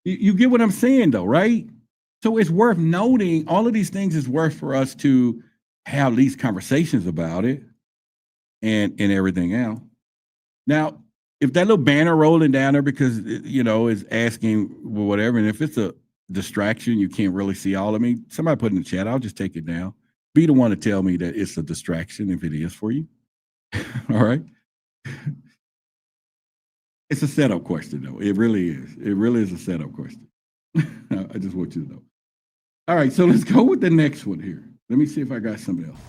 You get what I'm saying though, right? So it's worth noting, all of these things is worth for us to have these conversations about it and everything else. Now, if that little banner rolling down there because, is asking whatever, and if it's a distraction, you can't really see all of me, somebody put in the chat, I'll just take it down. Be the one to tell me that it's a distraction if it is for you. All right. It's a setup question, though. It really is. It really is a setup question. I just want you to know. All right, so let's go with the next one here. Let me see if I got something else.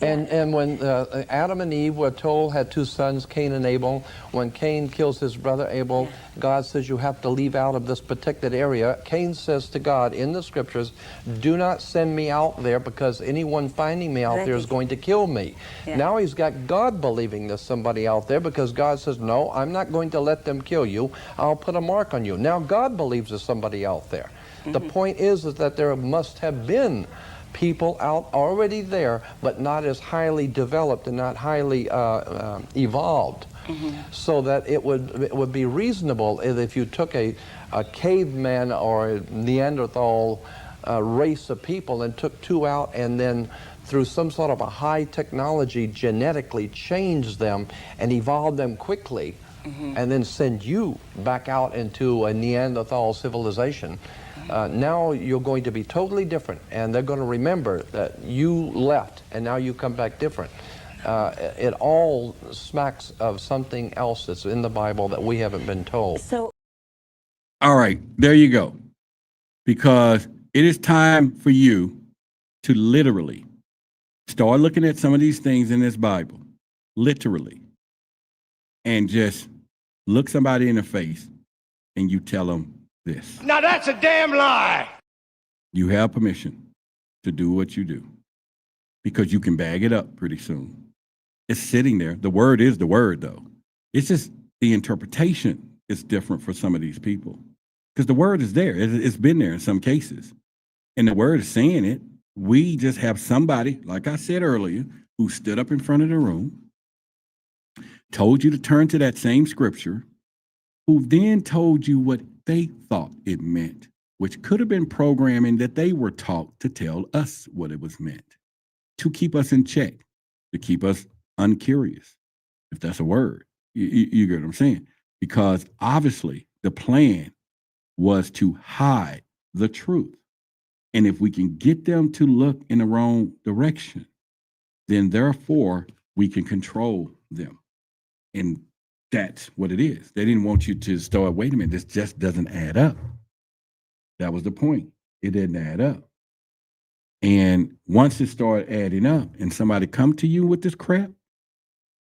And when Adam and Eve were told, had two sons, Cain and Abel, when Cain kills his brother Abel, God says you have to leave out of this protected area. Cain says to God in the scriptures, do not send me out there because anyone finding me out there is going to kill me. Yeah. Now he's got God believing there's somebody out there because God says, no, I'm not going to let them kill you. I'll put a mark on you. Now God believes there's somebody out there. The point is that there must have been people out already there, but not as highly developed and not highly evolved, so that it would be reasonable if you took a caveman or a Neanderthal race of people and took two out and then through some sort of a high technology genetically changed them and evolved them quickly and then send you back out into a Neanderthal civilization. Now you're going to be totally different, and they're going to remember that you left and now you come back different. It all smacks of something else that's in the Bible that we haven't been told. So, All right, there you go. Because it is time for you to literally start looking at some of these things in this Bible, literally, and just look somebody in the face and you tell them this. Now that's a damn lie. You have permission to do what you do because you can bag it up pretty soon. It's sitting there. The word is the word, though. It's just the interpretation is different for some of these people because the word is there. It's been there in some cases. And the word is saying it. We just have somebody, like I said earlier, who stood up in front of the room, told you to turn to that same scripture, who then told you what they thought it meant, which could have been programming that they were taught to tell us what it was meant, to keep us in check, to keep us uncurious, if that's a word. You get what I'm saying? Because obviously the plan was to hide the truth. And if we can get them to look in the wrong direction, then therefore we can control them. And that's what it is. They didn't want you to start, wait a minute, this just doesn't add up. That was the point. It didn't add up. And once it started adding up and somebody come to you with this crap,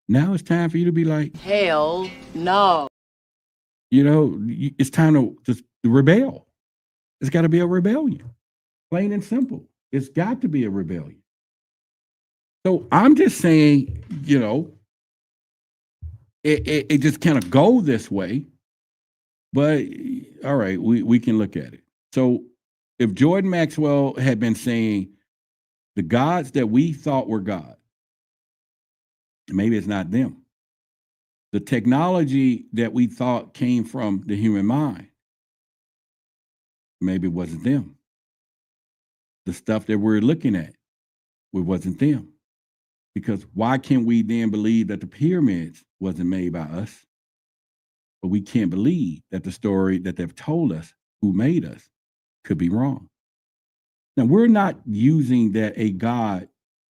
now it's time for you to be like, Hell no. you know, it's time to just rebel. It's got to be a rebellion. Plain and simple. It's got to be a rebellion. So I'm just saying, you know, it just kind of go this way, but all right, we can look at it. So if Jordan Maxwell had been saying the gods that we thought were God, maybe it's not them. The technology that we thought came from the human mind, maybe it wasn't them. The stuff that we're looking at, it wasn't them. Because why can't we then believe that the pyramids wasn't made by us? But we can't believe that the story that they've told us who made us could be wrong. Now, we're not using that a God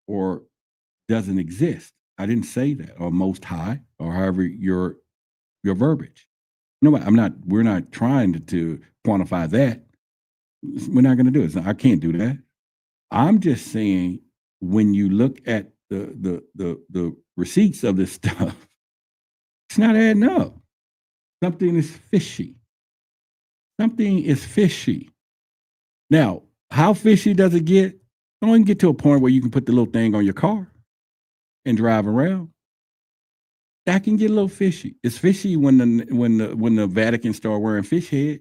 or doesn't exist. I didn't say that, or most high, or however your verbiage. No, we're not trying to quantify that. We're not going to do it. I can't do that. I'm just saying when you look at the receipts of this stuff, it's not adding up. Something is fishy. Something is fishy. Now, how fishy does it get? Don't even get to a point where you can put the little thing on your car and drive around. That can get a little fishy. It's fishy when the Vatican start wearing fish head.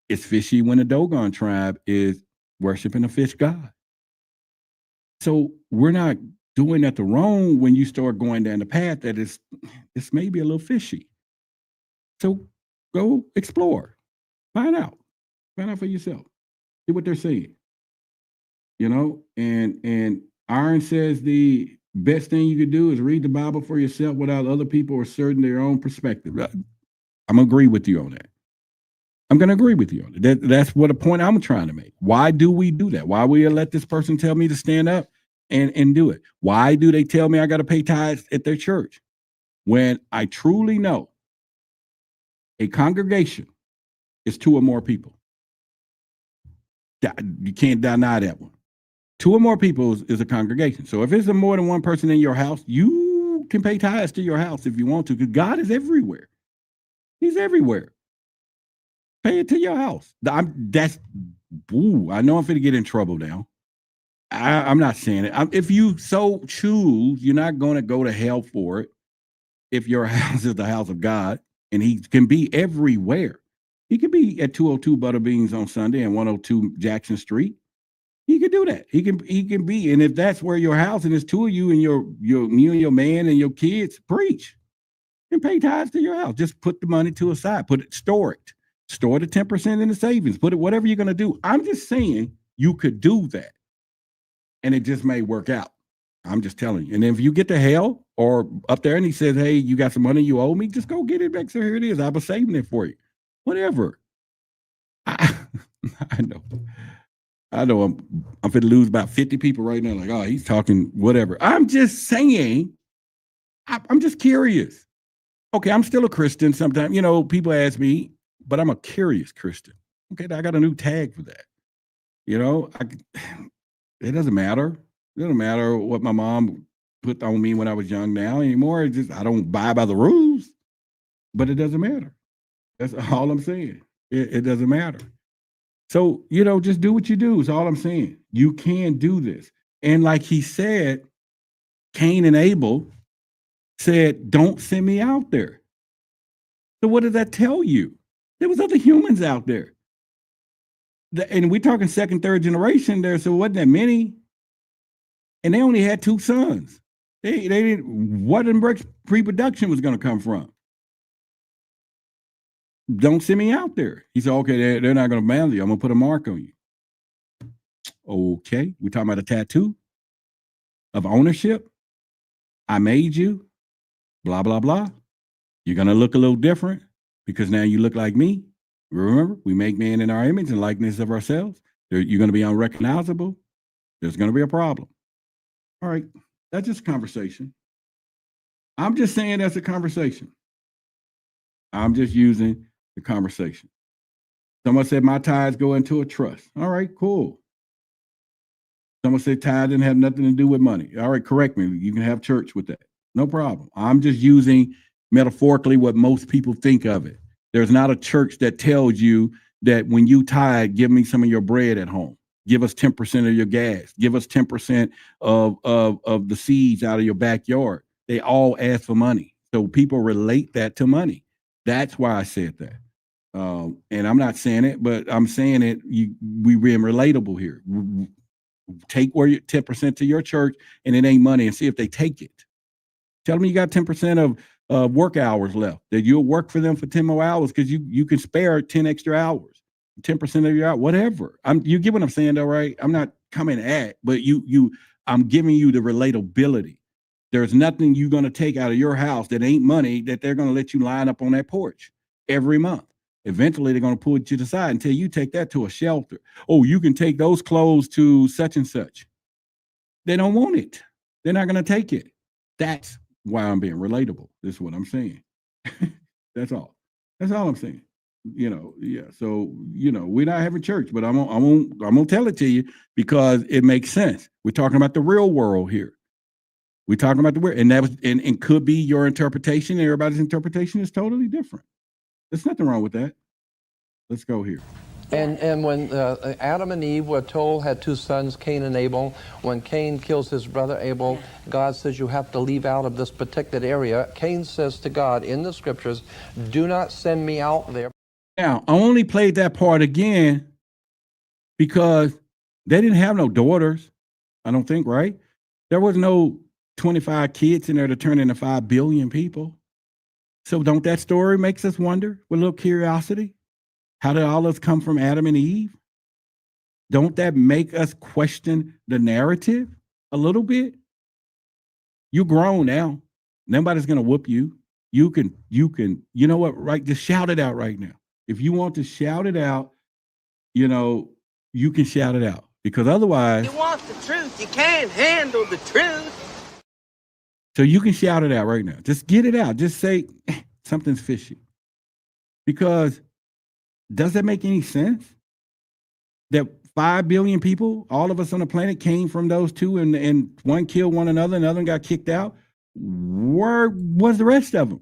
It's fishy when the Dogon tribe is worshiping a fish god. So we're not doing that the wrong when you start going down the path that is, this may be a little fishy. So go explore, find out for yourself, see what they're saying, you know, and Iron says the best thing you could do is read the Bible for yourself without other people asserting their own perspective. I'm gonna agree with you on that. I'm going to agree with you on it. That's what a point I'm trying to make. Why do we do that? Why we let this person tell me to stand up and do it? Why do they tell me I got to pay tithes at their church when I truly know A congregation is two or more people. You can't deny that one. Two or more people is a congregation. So if it's more than one person in your house, you can pay tithes to your house if you want to, because God is everywhere. He's everywhere. Pay it to your house. I know I'm going to get in trouble now. I'm not saying it. If you so choose, you're not going to go to hell for it. If your house is the house of God, and he can be everywhere. He could be at 202 Butterbeans on Sunday and 102 Jackson Street. He could do that. He can be, and if that's where your house and it's two of you and you and your man and your kids, preach and pay tithes to your house. Just put the money to a side. Store the 10% in the savings. Put it whatever you're gonna do. I'm just saying you could do that, and it just may work out. I'm just telling you. And then if you get to hell or up there and he says, "Hey, you got some money you owe me," just go get it back. So here it is. I was saving it for you. Whatever. I know. I'm going to lose about 50 people right now. Like, oh, he's talking whatever. I'm just saying, I'm just curious. Okay, I'm still a Christian sometimes. People ask me, but I'm a curious Christian. Okay, I got a new tag for that. It doesn't matter. It doesn't matter what my mom put on me when I was young now anymore. It's just, I don't buy by the rules, but it doesn't matter. That's all I'm saying. It doesn't matter. So, just do what you do is all I'm saying. You can do this. And like he said, Cain and Abel said, don't send me out there. So what does that tell you? There was other humans out there. And we're talking second, third generation there, so it wasn't that many. And they only had 2 sons. They didn't, what in pre-production was going to come from? Don't send me out there. He said, okay, they're not going to mail you. I'm going to put a mark on you. Okay, we're talking about a tattoo of ownership. I made you, blah, blah, blah. You're going to look a little different because now you look like me. Remember, we make man in our image and likeness of ourselves. You're going to be unrecognizable. There's going to be a problem. All right, that's just a conversation. I'm just saying that's a conversation. I'm just using the conversation. Someone said my tithes go into a trust. All right, cool. Someone said tithe didn't have nothing to do with money. All right, correct me. You can have church with that. No problem. I'm just using metaphorically what most people think of it. There's not a church that tells you that when you tithe, give me some of your bread at home. Give us 10% of your gas. Give us 10% of the seeds out of your backyard. They all ask for money. So people relate that to money. That's why I said that. And I'm not saying it, but I'm saying it. We being relatable here. Take where you 10% to your church, and it ain't money, and see if they take it. Tell them you got 10% of work hours left. That you'll work for them for 10 more hours because you can spare 10 extra hours, 10% of your hour, whatever. You get what I'm saying, though, right? I'm not coming at, but I'm giving you the relatability. There's nothing you're going to take out of your house that ain't money that they're going to let you line up on that porch every month. Eventually, they're going to pull it to the side until you take that to a shelter. Oh, you can take those clothes to such and such. They don't want it. They're not going to take it. That's why I'm being relatable. This is what I'm saying. That's all. That's all I'm saying. Yeah. So, we're not having church, but I'm gonna tell it to you because it makes sense. We're talking about the real world here. We're talking about the world, and that was and could be your interpretation. Everybody's interpretation is totally different. There's nothing wrong with that. Let's go here. And when Adam and Eve were told, had 2 sons, Cain and Abel, when Cain kills his brother Abel, God says you have to leave out of this protected area. Cain says to God in the scriptures, do not send me out there. Now, I only played that part again because they didn't have no daughters, I don't think, right? There was no 25 kids in there to turn into 5 billion people. So don't that story makes us wonder with a little curiosity? How did all this come from Adam and Eve? Don't that make us question the narrative a little bit? You're grown now. Nobody's going to whoop you. You can, you know what, right? Just shout it out right now. If you want to shout it out, you can shout it out because otherwise. You want the truth. You can't handle the truth. So you can shout it out right now. Just get it out. Just say something's fishy. Because does that make any sense? That 5 billion people, all of us on the planet, came from those two, and one killed one another, another one got kicked out. Where was the rest of them?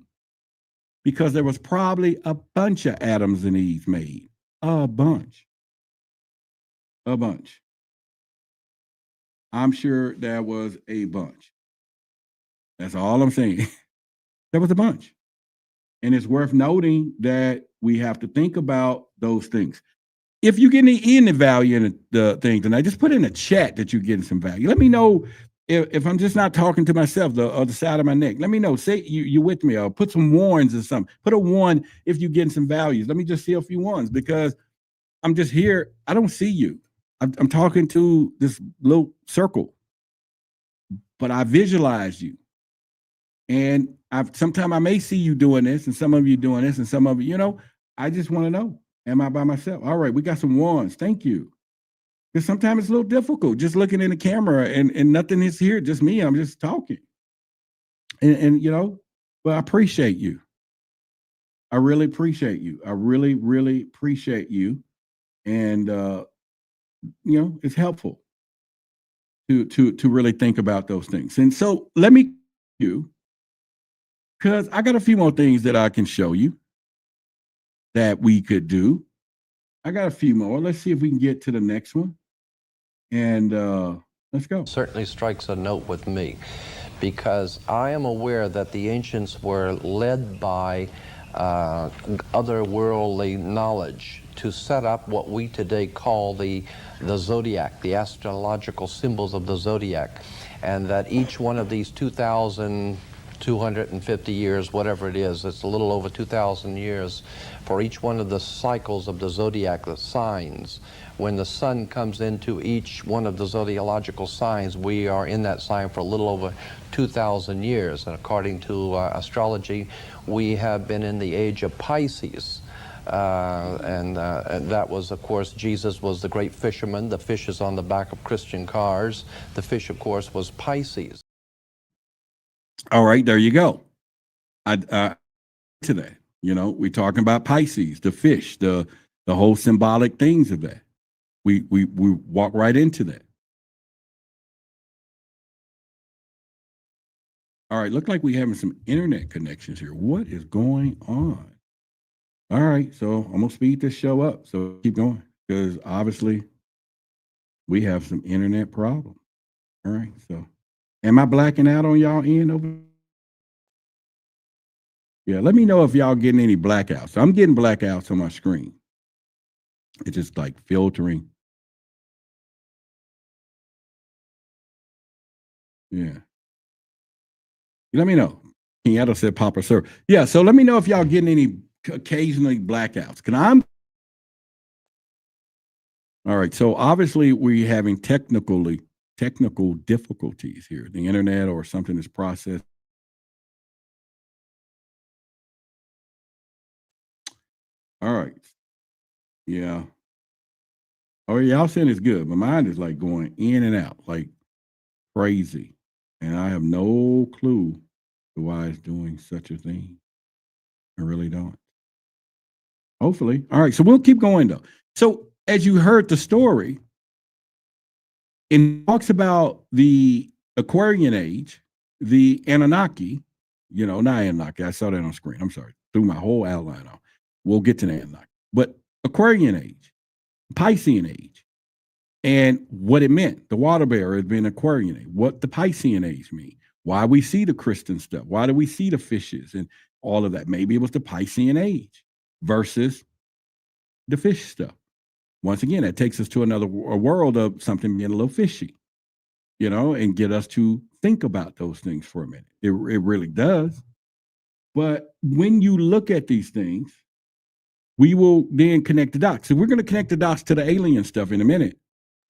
Because there was probably a bunch of Adams and Eves made. A bunch. A bunch. I'm sure there was a bunch. That's all I'm saying. There was a bunch. And it's worth noting that we have to think about those things. If you get any value in the thing tonight, just put in a chat that you're getting some value. Let me know if I'm just not talking to myself, the other side of my neck. Let me know. Say you're with me, or put some ones or something. Put a 1 if you're getting some values. Let me just see a few ones, because I'm just here. I don't see you. I'm talking to this little circle, but I visualize you. And sometimes I may see you doing this, and some of you doing this, and some of you, I just want to know, am I by myself? All right, we got some ones. Thank you. Because sometimes it's a little difficult just looking in the camera and nothing is here, just me. I'm just talking. And but I appreciate you. I really appreciate you. I really, really appreciate you. And it's helpful to really think about those things. And so let me you, because I got a few more things that I can show you that we could do. I got a few more. Let's see if we can get to the next one. And let's go. Certainly strikes a note with me, because I am aware that the ancients were led by otherworldly knowledge to set up what we today call the zodiac, the astrological symbols of the zodiac, and that each one of these 2,250 years, whatever it is, it's a little over 2,000 years, for each one of the cycles of the zodiac, the signs. When the sun comes into each one of the zodiacal signs, we are in that sign for a little over 2,000 years. And according to astrology, we have been in the age of Pisces. And that was, of course, Jesus was the great fisherman. The fish is on the back of Christian cars. The fish, of course, was Pisces. All right, there you go. Today, we're talking about Pisces, the fish, the whole symbolic things of that. We walk right into that. All right, look like we're having some internet connections here. What is going on? All right, so I'm gonna speed this show up. So keep going, because obviously we have some internet problems. All right, so am I blacking out on y'all end over? Yeah, let me know if y'all getting any blackouts. I'm getting blackouts on my screen. It's just like filtering. Yeah. Let me know. Kenyatta said Papa Sir. Yeah, so let me know if y'all getting any occasionally blackouts. All right, so obviously we're having technical difficulties here. The internet or something is processed. All right. Yeah. Oh, y'all saying it's good, but mine is like going in and out like crazy. And I have no clue why it's doing such a thing. I really don't. Hopefully. All right. So we'll keep going though. So as you heard the story, it talks about the Aquarian age, the Anunnaki, not Anunnaki. I saw that on screen. I'm sorry. Threw my whole outline off. We'll get to the Anunnaki. But Aquarian age, Piscean age, and what it meant. The water bearer has been Aquarian age. What the Piscean age mean? Why we see the Christian stuff? Why do we see the fishes and all of that? Maybe it was the Piscean age versus the fish stuff. Once again, that takes us to a world of something being a little fishy, and get us to think about those things for a minute. It really does. But when you look at these things, we will then connect the dots. So we're going to connect the dots to the alien stuff in a minute.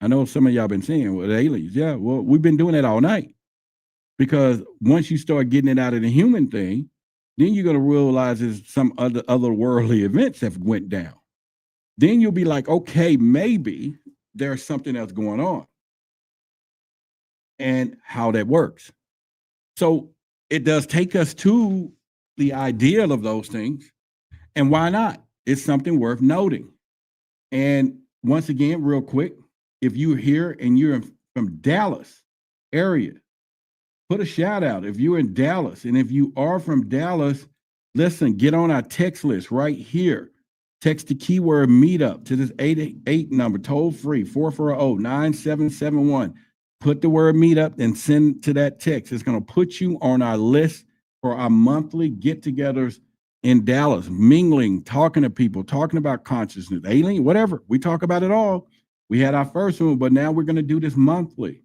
I know some of y'all been saying, well, the aliens. Yeah, well, we've been doing that all night. Because once you start getting it out of the human thing, then you're going to realize there's some other worldly events that went down. Then you'll be like, okay, maybe there's something else going on. And how that works. So it does take us to the ideal of those things. And why not? it's something worth noting. And once again, real quick, if you're here and you're from Dallas area, put a shout out if you're in Dallas. And if you are from Dallas, listen, get on our text list right here. Text the keyword MEETUP to this 888 number, toll free, 440-9771. Put the word MEETUP and send to that text. It's going to put you on our list for our monthly get-togethers in Dallas, mingling, talking to people, talking about consciousness, alien, whatever. We talk about it all. We had our first one, but now we're going to do this monthly.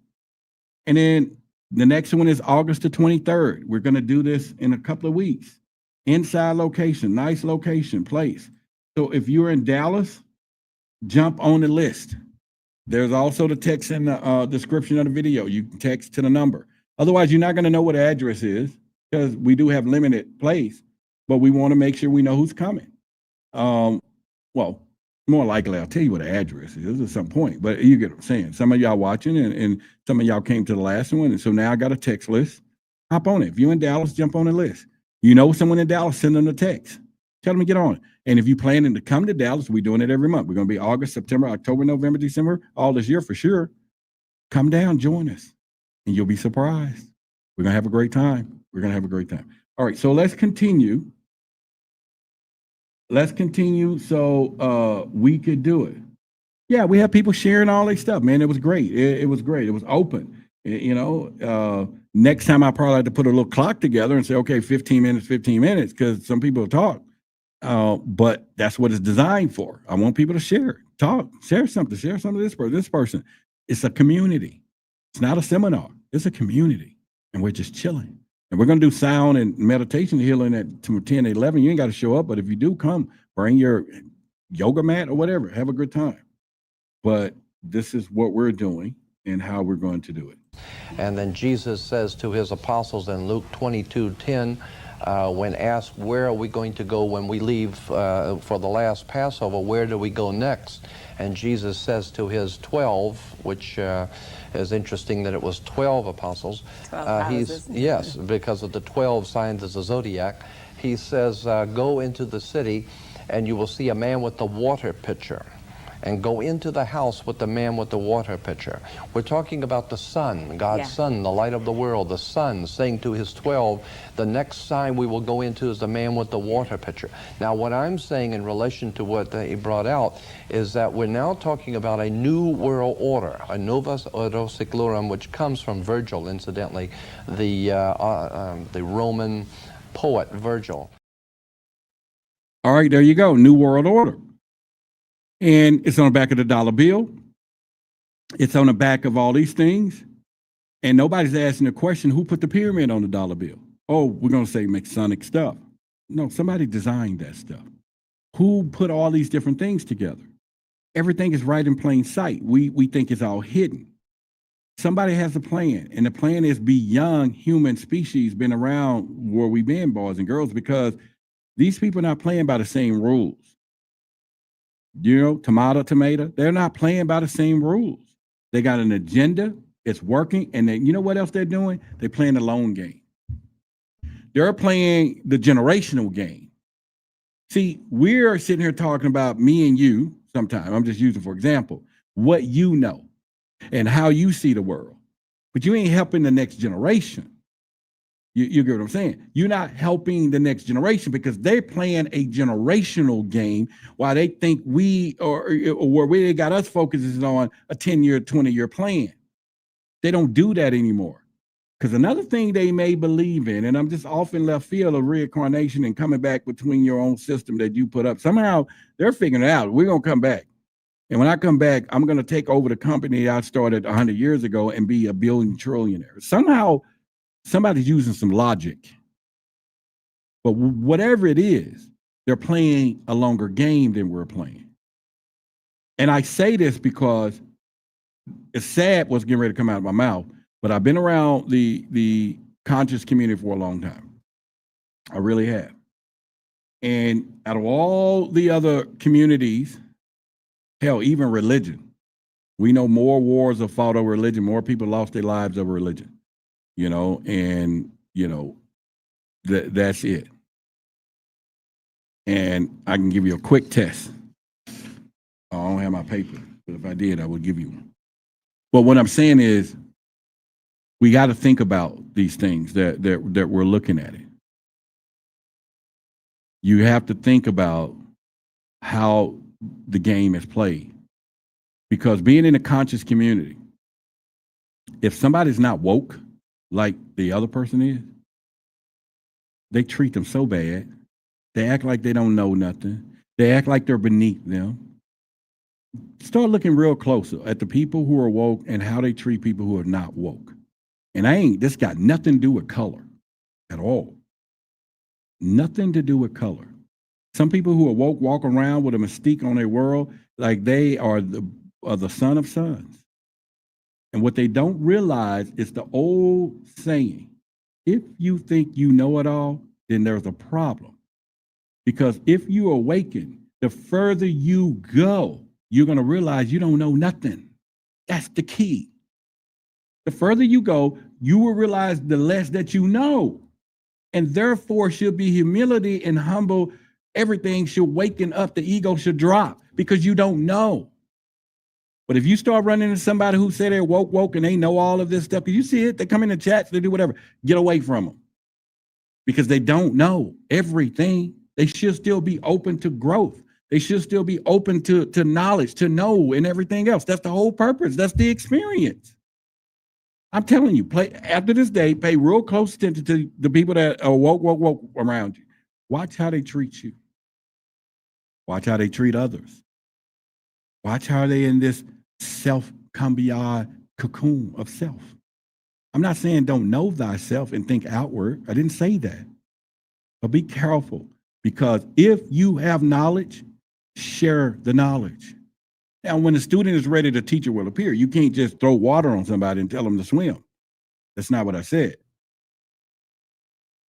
And then the next one is August the 23rd. We're going to do this in a couple of weeks. Inside location, nice location, place. So if you're in Dallas, jump on the list. There's also the text in the description of the video. You can text to the number. Otherwise, you're not going to know what the address is because we do have limited place, but we want to make sure we know who's coming. Well, more likely I'll tell you what the address is at some point, but you get what I'm saying. Some of y'all watching and some of y'all came to the last one. And so now I got a text list. Hop on it. If you're in Dallas, jump on the list. You know someone in Dallas, send them a text. Tell them to get on it. And if you're planning to come to Dallas, we're doing it every month. We're going to be August, September, October, November, December, all this year for sure. Come down, join us, and you'll be surprised. We're going to have a great time. We're going to have a great time. All right, so let's continue. So we could do it. Yeah, we have people sharing all this stuff, man. It was great. It was great. It was open. Next time I probably have to put a little clock together and say, okay, 15 minutes, because some people talk. But that's what it's designed for. I want people to share, talk, share something to this person. It's a community. It's not a seminar. It's a community. And we're just chilling. And we're going to do sound and meditation healing at 10, 11. You ain't got to show up, but if you do come, bring your yoga mat or whatever. Have a good time. But this is what we're doing and how we're going to do it. And then Jesus says to his apostles in Luke 22:10, when asked, where are we going to go when we leave for the last Passover, where do we go next? And Jesus says to his 12, which is interesting that it was 12 apostles. 12 houses. Yes, because of the 12 signs of the zodiac. He says, go into the city and you will see a man with a water pitcher. And go into the house with the man with the water pitcher. We're talking about the sun, God's Son, the light of the world, the sun, saying to his 12, the next sign we will go into is the man with the water pitcher. Now, what I'm saying in relation to what he brought out is that we're now talking about a new world order, a novus ordo seclorum, which comes from Virgil, incidentally, the Roman poet Virgil. All right, there you go, New World Order. And it's on the back of the dollar bill. It's on the back of all these things. And nobody's asking the question, who put the pyramid on the dollar bill? Oh, we're going to say Masonic stuff. No, somebody designed that stuff. Who put all these different things together? Everything is right in plain sight. We think it's all hidden. Somebody has a plan, and the plan is beyond human species, been around where we've been, boys and girls, because these people are not playing by the same rules. Tomato, they're not playing by the same rules. They got an agenda, it's working, and then you know what else they're doing? They're playing the long game. They're playing the generational game. See, we're sitting here talking about me and you sometimes, I'm just using for example, what you know and how you see the world. But you ain't helping the next generation. You get what I'm saying? You're not helping the next generation because they're playing a generational game while they think or where they got us focused is on a 10-year, 20-year plan. They don't do that anymore. Because another thing they may believe in, and I'm just off in left field of reincarnation and coming back between your own system that you put up. Somehow they're figuring it out. We're going to come back. And when I come back, I'm going to take over the company I started 100 years ago and be a billion trillionaire. Somehow, somebody's using some logic. But whatever it is, they're playing a longer game than we're playing. And I say this because it's sad what's getting ready to come out of my mouth, but I've been around the conscious community for a long time. I really have. And out of all the other communities, hell, even religion, we know more wars are fought over religion, more people lost their lives over religion. That's it. and I can give you a quick test. I don't have my paper, but if I did, I would give you one. But what I'm saying is, we got to think about these things that we're looking at it. You have to think about how the game is played. Because being in a conscious community, if somebody's not woke like the other person is, they treat them so bad. They act like they don't know nothing. They act like they're beneath them. Start looking real closer at the people who are woke and how they treat people who are not woke. And this got nothing to do with color at all. Nothing to do with color. Some people who are woke walk around with a mystique on their world like they are the son of sons. And what they don't realize is the old saying, if you think you know it all, then there's a problem. Because if you awaken, the further you go, you're going to realize you don't know nothing. That's the key. The further you go, you will realize the less that you know. And therefore should be humility and humble. Everything should waken up. The ego should drop because you don't know. But if you start running into somebody who say they're woke, and they know all of this stuff, you see it, they come in the chats, they do whatever, get away from them. Because they don't know everything. They should still be open to growth. They should still be open to knowledge, to know, and everything else. That's the whole purpose. That's the experience. I'm telling you, after this day, pay real close attention to the people that are woke around you. Watch how they treat you. Watch how they treat others. Watch how they in this self-cambiar cocoon of self. I'm not saying don't know thyself and think outward. I didn't say that. But be careful, because if you have knowledge, share the knowledge. Now, when the student is ready, the teacher will appear. You can't just throw water on somebody and tell them to swim. That's not what I said.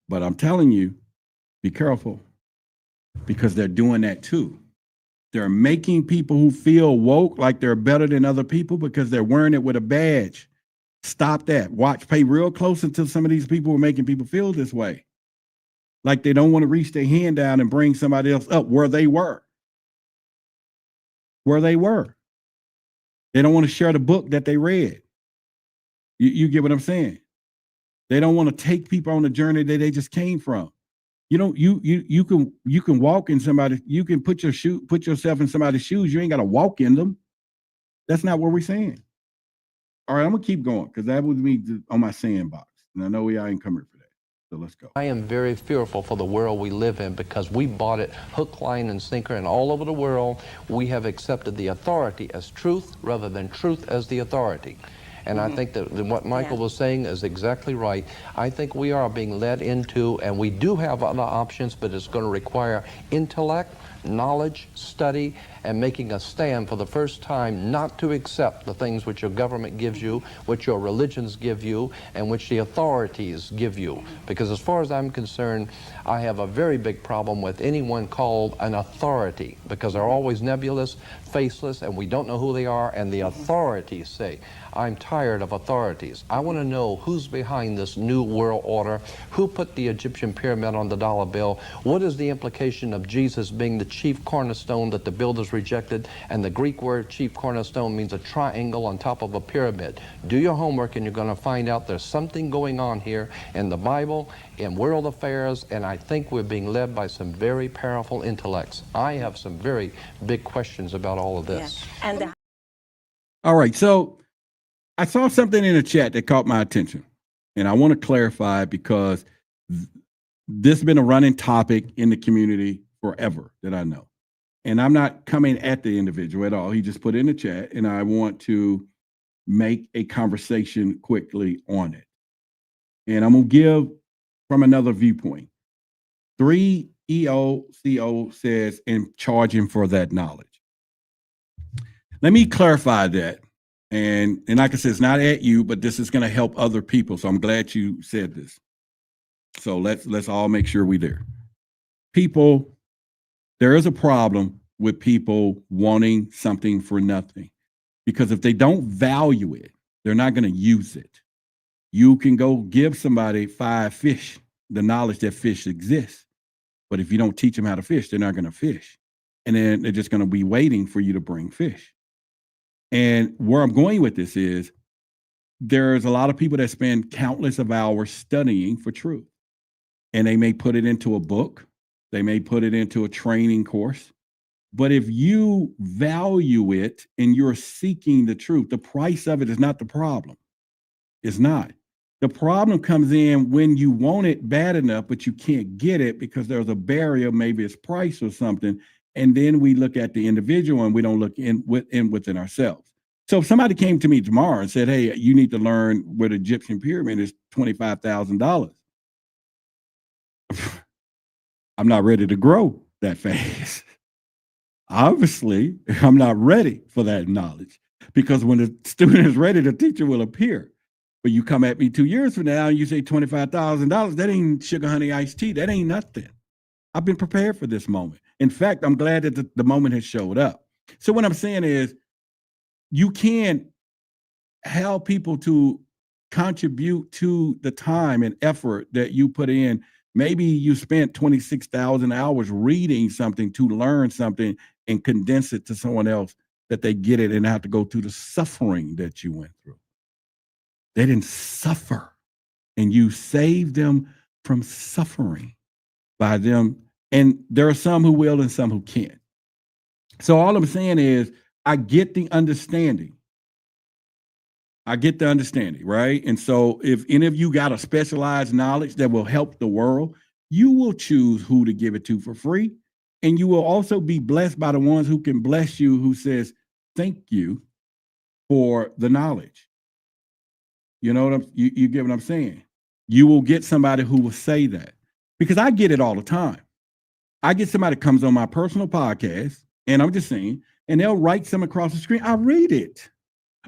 But I'm telling you, be careful, because they're doing that too. They're making people who feel woke like they're better than other people because they're wearing it with a badge. Stop that. Watch, pay real close until some of these people are making people feel this way. Like they don't want to reach their hand down and bring somebody else up where they were. Where they were. They don't want to share the book that they read. You get what I'm saying? They don't want to take people on the journey that they just came from. You can walk in somebody, you can put yourself in somebody's shoes. You ain't got to walk in them. That's not what we're saying. All right, I'm gonna keep going because that was me on my sandbox. And I know I ain't coming for that. So let's go. I am very fearful for the world we live in because we bought it hook, line, and sinker, and all over the world we have accepted the authority as truth rather than truth as the authority. And I think that what Michael was saying is exactly right. I think we are being led into, and we do have other options, but it's going to require intellect, knowledge, study, and making a stand for the first time not to accept the things which your government gives you, which your religions give you, and which the authorities give you. Because as far as I'm concerned, I have a very big problem with anyone called an authority, because they're always nebulous, faceless, and we don't know who they are, and the authorities say, I'm tired of authorities. I want to know who's behind this new world order, who put the Egyptian pyramid on the dollar bill, what is the implication of Jesus being the chief cornerstone that the builders rejected, and the Greek word chief cornerstone means a triangle on top of a pyramid. Do your homework and you're going to find out there's something going on here in the Bible, in world affairs, and I think we're being led by some very powerful intellects. I have some very big questions about all of this. Yeah. All right, so I saw something in the chat that caught my attention, and I want to clarify because this has been a running topic in the community forever that I know. And I'm not coming at the individual at all. He just put it in the chat, and I want to make a conversation quickly on it. And I'm going to give from another viewpoint. 3EOCO says, and charge him for that knowledge. Let me clarify that. And like I said, it's not at you, but this is going to help other people. So I'm glad you said this. So let's all make sure we're there. People, there is a problem with people wanting something for nothing, because if they don't value it, they're not going to use it. You can go give somebody 5 fish the knowledge that fish exists, But if you don't teach them how to fish, they're not going to fish. And then they're just going to be waiting for you to bring fish. And where I'm going with this is there's a lot of people that spend countless of hours studying for truth. And they may put it into a book. They may put it into a training course. But if you value it and you're seeking the truth, the price of it is not the problem. It's not. The problem comes in when you want it bad enough, but you can't get it because there's a barrier, maybe it's price or something. And then we look at the individual and we don't look within ourselves. So if somebody came to me tomorrow and said, hey, you need to learn where the Egyptian pyramid is $25,000. I'm not ready to grow that fast. Obviously, I'm not ready for that knowledge because when the student is ready, the teacher will appear. But you come at me 2 years from now and you say $25,000, that ain't sugar, honey, iced tea. That ain't nothing. I've been prepared for this moment. In fact, I'm glad that the moment has showed up. So what I'm saying is you can't help people to contribute to the time and effort that you put in. Maybe you spent 26,000 hours reading something to learn something and condense it to someone else that they get it and have to go through the suffering that you went through. They didn't suffer, and you saved them from suffering by them. And there are some who will and some who can't. So all I'm saying is I get the understanding. I get the understanding, right? And so if any of you got a specialized knowledge that will help the world, you will choose who to give it to for free. And you will also be blessed by the ones who can bless you, who says, thank you for the knowledge. You know what you get what I'm saying? You will get somebody who will say that, because I get it all the time. I get somebody that comes on my personal podcast, and I'm just saying, and they'll write something across the screen. I read it.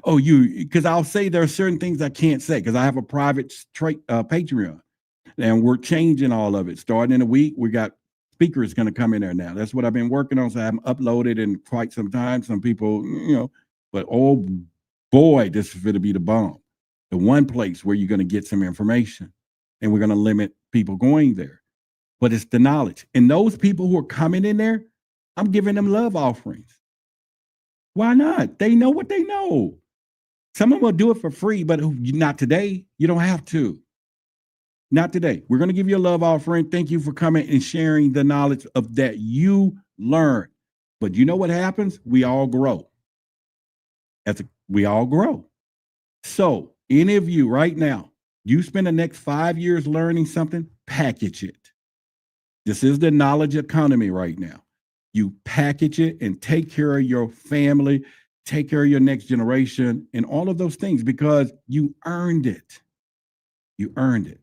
Oh, because I'll say there are certain things I can't say because I have a private Patreon, and we're changing all of it. Starting in a week, we got speakers going to come in there now. That's what I've been working on. So I haven't uploaded in quite some time. Some people, but oh boy, this is going to be the bomb. The one place where you're going to get some information, and we're going to limit people going there. But it's the knowledge. And those people who are coming in there, I'm giving them love offerings. Why not? They know what they know. Some of them will do it for free, but not today. You don't have to. Not today. We're going to give you a love offering. Thank you for coming and sharing the knowledge of that you learned. But you know what happens? We all grow. We all grow. So any of you right now, you spend the next 5 years learning something, package it. This is the knowledge economy right now. You package it and take care of your family, take care of your next generation, and all of those things because you earned it. You earned it.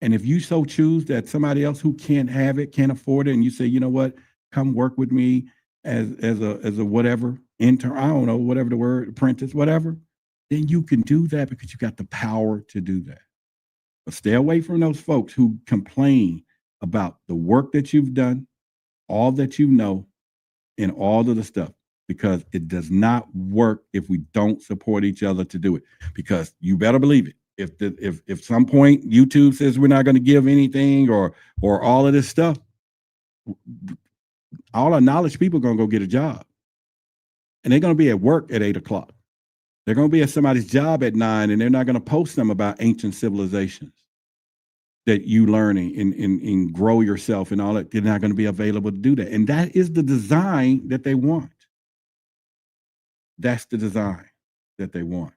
And if you so choose that somebody else who can't have it, can't afford it, and you say, you know what, come work with me as a whatever, intern, I don't know, whatever the word, apprentice, whatever, then you can do that because you got the power to do that. But stay away from those folks who complain about the work that you've done, all that you know, and all of the stuff, because it does not work if we don't support each other to do it. Because you better believe it. If some point YouTube says we're not going to give anything or all of this stuff, all our knowledge people are going to go get a job. And they're going to be at work at 8 o'clock. They're going to be at somebody's job at 9, and they're not going to post them about ancient civilizations that you learning and grow yourself and all that. They're not going to be available to do that. And that is the design that they want. That's the design that they want.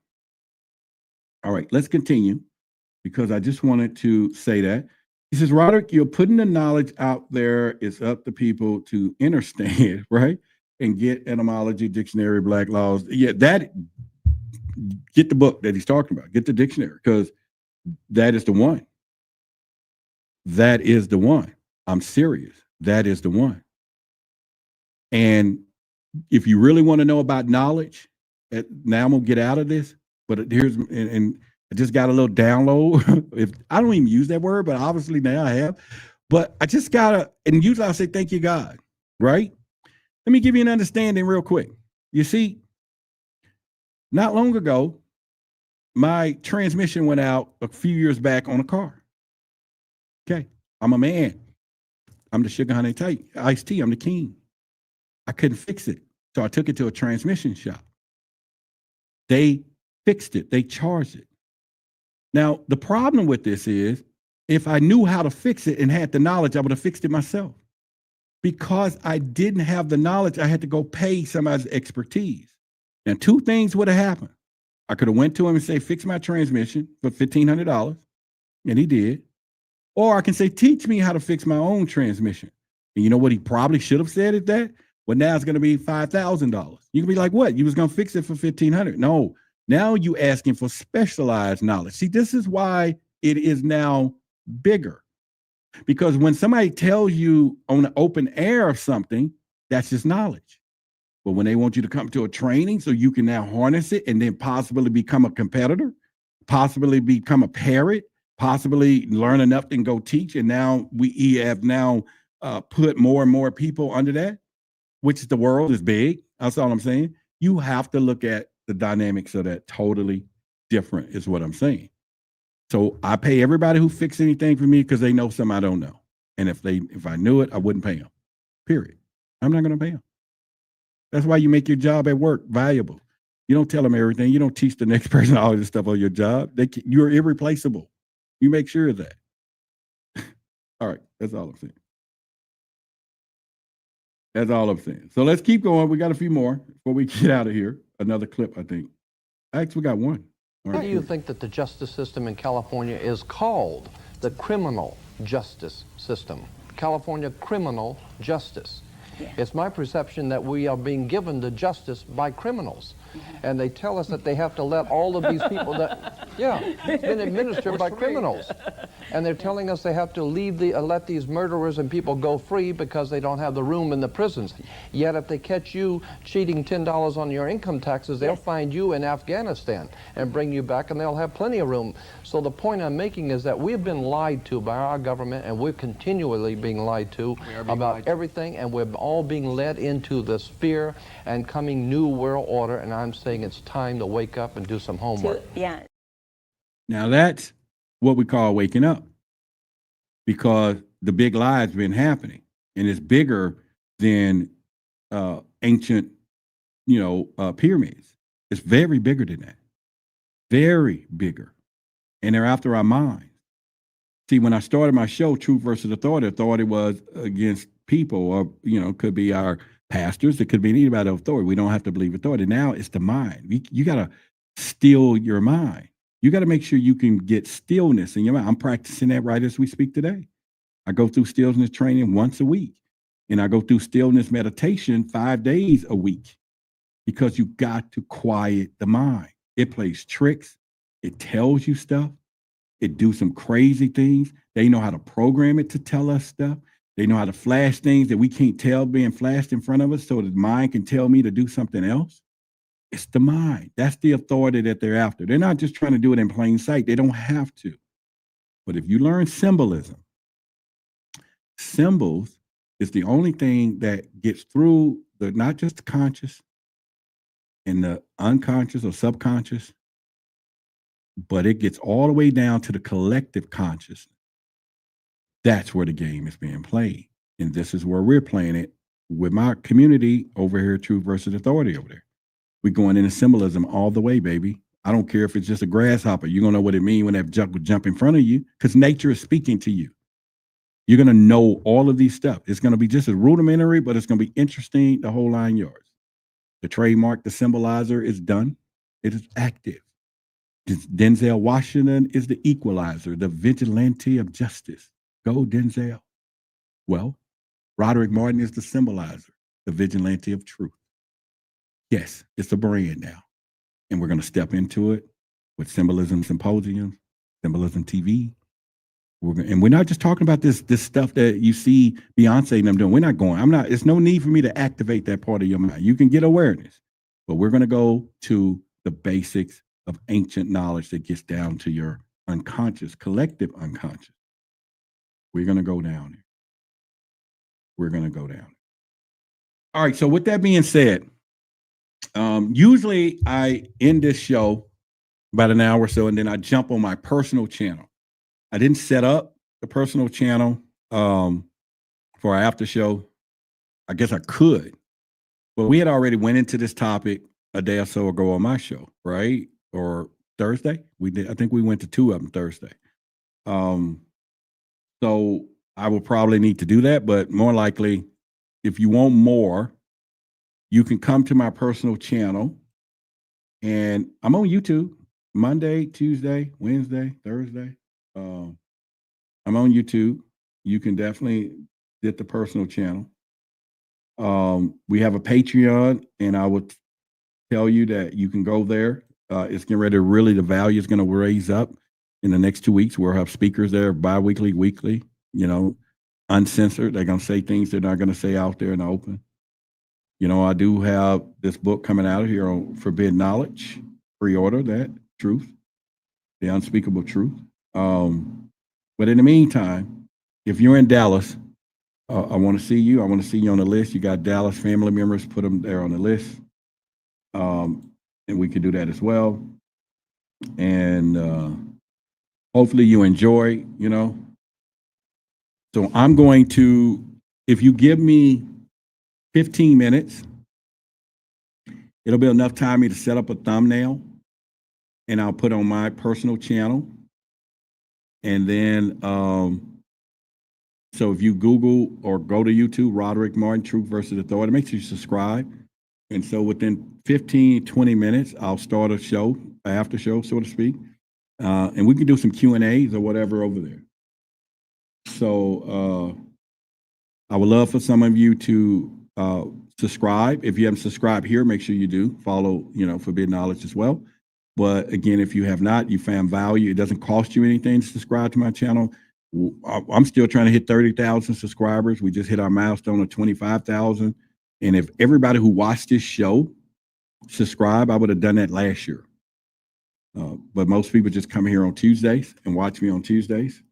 All right, let's continue because I just wanted to say that. He says, Roderick, you're putting the knowledge out there. It's up to people to understand, right? And get etymology, dictionary, black laws. Yeah, get the book that he's talking about. Get the dictionary because that is the one. That is the one. I'm serious. That is the one. And if you really want to know about knowledge, now I'm going to get out of this, but here's, and I just got a little download. If I don't even use that word, but obviously now I have, but I just got to, and usually I'll say, thank you, God, right? Let me give you an understanding real quick. You see, not long ago, my transmission went out a few years back on a car. Okay, I'm a man. I'm the sugar honey iced tea. I'm the king. I couldn't fix it. So I took it to a transmission shop. They fixed it. They charged it. Now, the problem with this is if I knew how to fix it and had the knowledge, I would have fixed it myself. Because I didn't have the knowledge, I had to go pay somebody's expertise. Now, two things would have happened. I could have went to him and say, fix my transmission for $1,500, and he did. Or I can say, teach me how to fix my own transmission. And you know what he probably should have said at that? Well, now it's going to be $5,000. You can be like, what? You was going to fix it for $1,500. No, now you asking for specialized knowledge. See, this is why it is now bigger. Because when somebody tells you on the open air of something, that's just knowledge. But when they want you to come to a training so you can now harness it and then possibly become a competitor, possibly become a parrot, possibly learn enough and go teach. And now we have now put more and more people under that, which the world is big. That's all I'm saying. You have to look at the dynamics of that totally different is what I'm saying. So I pay everybody who fix anything for me because they know something I don't know. And if I knew it, I wouldn't pay them. Period. I'm not going to pay them. That's why you make your job at work valuable. You don't tell them everything. You don't teach the next person all this stuff on your job. You're irreplaceable. You make sure of that. All right. That's all I'm saying. That's all I'm saying. So let's keep going. We got a few more before we get out of here. Another clip, I think. Actually, we got one. Why do you think that the justice system in California is called the criminal justice system? California criminal justice. Yeah. It's my perception that we are being given the justice by criminals. And they tell us that they have to let all of these people that, yeah, it's been administered by criminals. And they're telling us they have to leave let these murderers and people go free because they don't have the room in the prisons. Yet if they catch you cheating $10 on your income taxes, they'll find you in Afghanistan and bring you back, and they'll have plenty of room. So the point I'm making is that we've been lied to by our government, and we're continually being lied to about everything, and we're all being led into this fear and coming new world order, and I'm saying it's time to wake up and do some homework. Yeah. Now that's what we call waking up, because the big lie's been happening, and it's bigger than ancient, pyramids. It's very bigger than that, very bigger, and they're after our minds. See, when I started my show, Truth versus Authority was against people, or could be our pastors, it could be anybody of authority. We don't have to believe authority. Now it's the mind. You got to still your mind. You got to make sure you can get stillness in your mind. I'm practicing that right as we speak today. I go through stillness training once a week, and I go through stillness meditation 5 days a week, because you got to quiet the mind. It plays tricks. It tells you stuff. It do some crazy things. They know how to program it to tell us stuff. They know how to flash things that we can't tell being flashed in front of us so the mind can tell me to do something else. It's the mind. That's the authority that they're after. They're not just trying to do it in plain sight. They don't have to. But if you learn symbolism, symbols is the only thing that gets through not just the conscious and the unconscious or subconscious, but it gets all the way down to the collective consciousness. That's where the game is being played. And this is where we're playing it with my community over here, Truth versus Authority over there. We're going into symbolism all the way, baby. I don't care if it's just a grasshopper. You're going to know what it means when that jump in front of you, because nature is speaking to you. You're going to know all of these stuff. It's going to be just as rudimentary, but it's going to be interesting, the whole 9 yards. The trademark, the symbolizer is done. It is active. Denzel Washington is the equalizer, the vigilante of justice. Go, Denzel. Well, Roderick Martin is the symbolizer, the vigilante of truth. Yes, it's a brand now. And we're going to step into it with Symbolism Symposium, Symbolism TV. And we're not just talking about this stuff that you see Beyonce and them doing. We're not going. It's no need for me to activate that part of your mind. You can get awareness, but we're going to go to the basics of ancient knowledge that gets down to your unconscious, collective unconscious. We're going to go down here. We're going to go down. All right. So with that being said, usually I end this show about an hour or so, and then I jump on my personal channel. I didn't set up the personal channel for for our after show. I guess I could, but we had already went into this topic a day or so ago on my show, right? Or Thursday. We did. I think we went to 2 of them Thursday. So I will probably need to do that, but more likely, if you want more, you can come to my personal channel, and I'm on YouTube Monday, Tuesday, Wednesday, Thursday. I'm on YouTube. You can definitely get the personal channel. We have a Patreon, and I would tell you that you can go there. It's getting ready to really, the value is going to raise up in the next 2 weeks. We'll have speakers there bi-weekly, weekly, uncensored. They're going to say things they're not going to say out there in the open. I do have this book coming out here on Forbidden Knowledge. Pre-order that, Truth, the Unspeakable Truth. But in the meantime, if you're in Dallas, I want to see you. I want to see you on the list. You got Dallas family members, put them there on the list. And we can do that as well. And hopefully you enjoy, So I'm going to, if you give me 15 minutes, it'll be enough time for me to set up a thumbnail, and I'll put on my personal channel. And then, so if you Google or go to YouTube, Roderick Martin, Truth versus Authority, make sure you subscribe. And so within 15, 20 minutes, I'll start a show, after show, so to speak. And we can do some Q&As or whatever over there. So I would love for some of you to subscribe. If you haven't subscribed here, make sure you do. Follow, Forbidden Knowledge as well. But again, if you have not, you found value, it doesn't cost you anything to subscribe to my channel. I'm still trying to hit 30,000 subscribers. We just hit our milestone of 25,000. And if everybody who watched this show subscribe, I would have done that last year. But most people just come here on Tuesdays and watch me on Tuesdays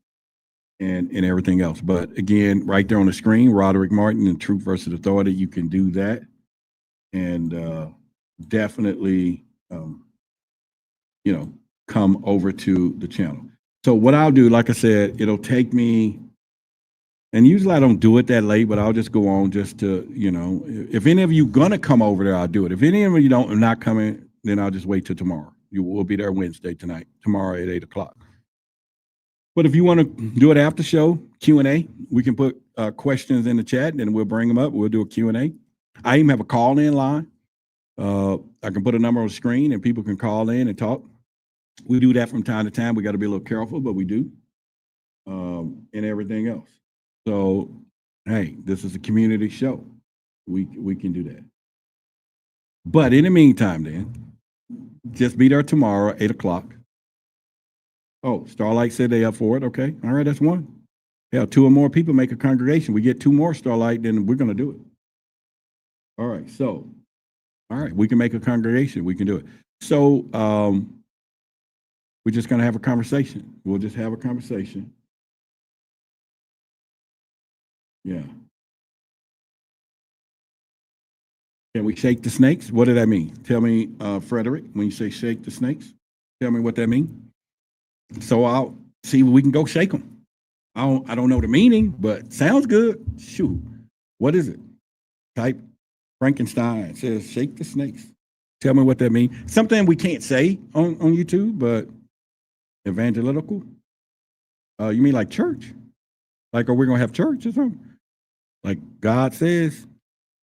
and everything else. But again, right there on the screen, Roderick Martin and Truth versus Authority, you can do that. And definitely, come over to the channel. So what I'll do, like I said, it'll take me, and usually I don't do it that late, but I'll just go on just to, if any of you gonna come over there, I'll do it. If any of you are not coming, then I'll just wait till tomorrow. We'll be there Wednesday tomorrow at 8 o'clock. But if you want to do it after show, Q&A, we can put questions in the chat, and then we'll bring them up. We'll do a Q&A. I even have a call-in line. I can put a number on the screen, and people can call in and talk. We do that from time to time. We got to be a little careful, but we do, and everything else. So, hey, this is a community show. We can do that. But in the meantime, then, just be there tomorrow, 8 o'clock. Oh, Starlight said they up for it. Okay. All right, that's one. Yeah, 2 or more people make a congregation. We get 2 more Starlight, then we're going to do it. All right, so, all right, we can make a congregation. We can do it. So, we're just going to have a conversation. We'll just have a conversation. Yeah. Can we shake the snakes? What did that mean? Tell me, Frederick, when you say shake the snakes, tell me what that means. So I'll see if we can go shake them. I don't know the meaning, but sounds good. Shoot. What is it? Type Frankenstein. It says shake the snakes. Tell me what that means. Something we can't say on YouTube, but evangelical. You mean like church? Like, are we going to have church or something? Like God says,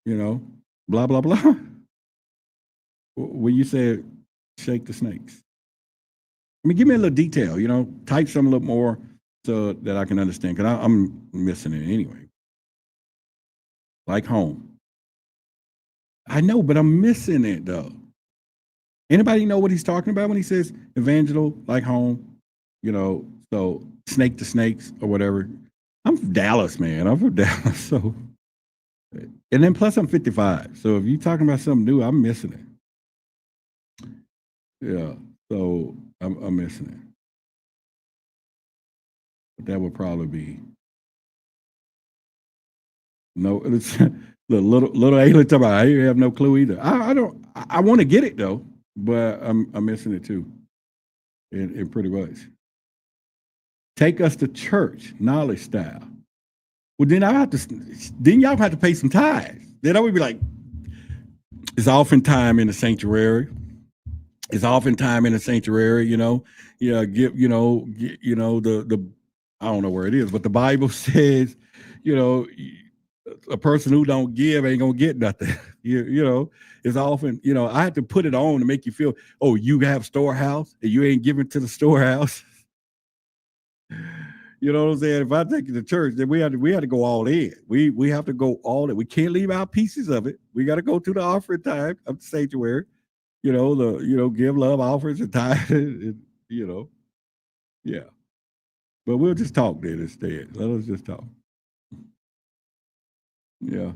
blah, blah, blah. When you say shake the snakes. I mean, give me a little detail, type some a little more so that I can understand, because I'm missing it anyway. Like home. I know, but I'm missing it, though. Anybody know what he's talking about when he says evangel, like home? So snake to snakes or whatever. I'm from Dallas, man. I'm from Dallas, so. And then plus I'm 55. So if you're talking about something new, I'm missing it. Yeah, so I'm missing it. But that would probably be. No, it's the little alien talking about, I have no clue either. I want to get it though, but I'm missing it too. It pretty much. Take us to church, knowledge style. Well, then y'all have to pay some tithes. Then I would be like, it's often time in the sanctuary. It's often time in the sanctuary, you know. Yeah, the I don't know where it is, but the Bible says, you know, a person who don't give ain't gonna get nothing. you know, it's often, you know, I have to put it on to make you feel, oh, you have storehouse and you ain't giving to the storehouse. You know what I'm saying? If I take you to church, then we have to go all in. We have to go all in. We can't leave out pieces of it. We got to go to the offering time of the sanctuary. You know, give love offerings and tithe, and, you know, yeah. But we'll just talk then instead. Let us just talk. Yeah.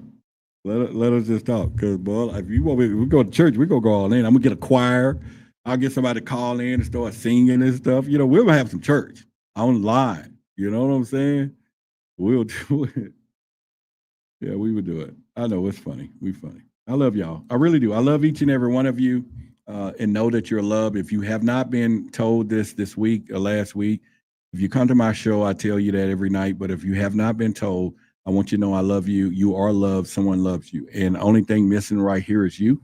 Let us just talk. Because, boy, if you want me, we go to church, we're going to go all in. I'm going to get a choir. I'll get somebody to call in and start singing and stuff. You know, we're going to have some church online. You know what I'm saying? We'll do it. Yeah, we would do it. I know it's funny. We funny. I love y'all. I really do. I love each and every one of you, and know that you're loved. If you have not been told this week or last week, if you come to my show, I tell you that every night. But if you have not been told, I want you to know I love you. You are loved. Someone loves you. And the only thing missing right here is you.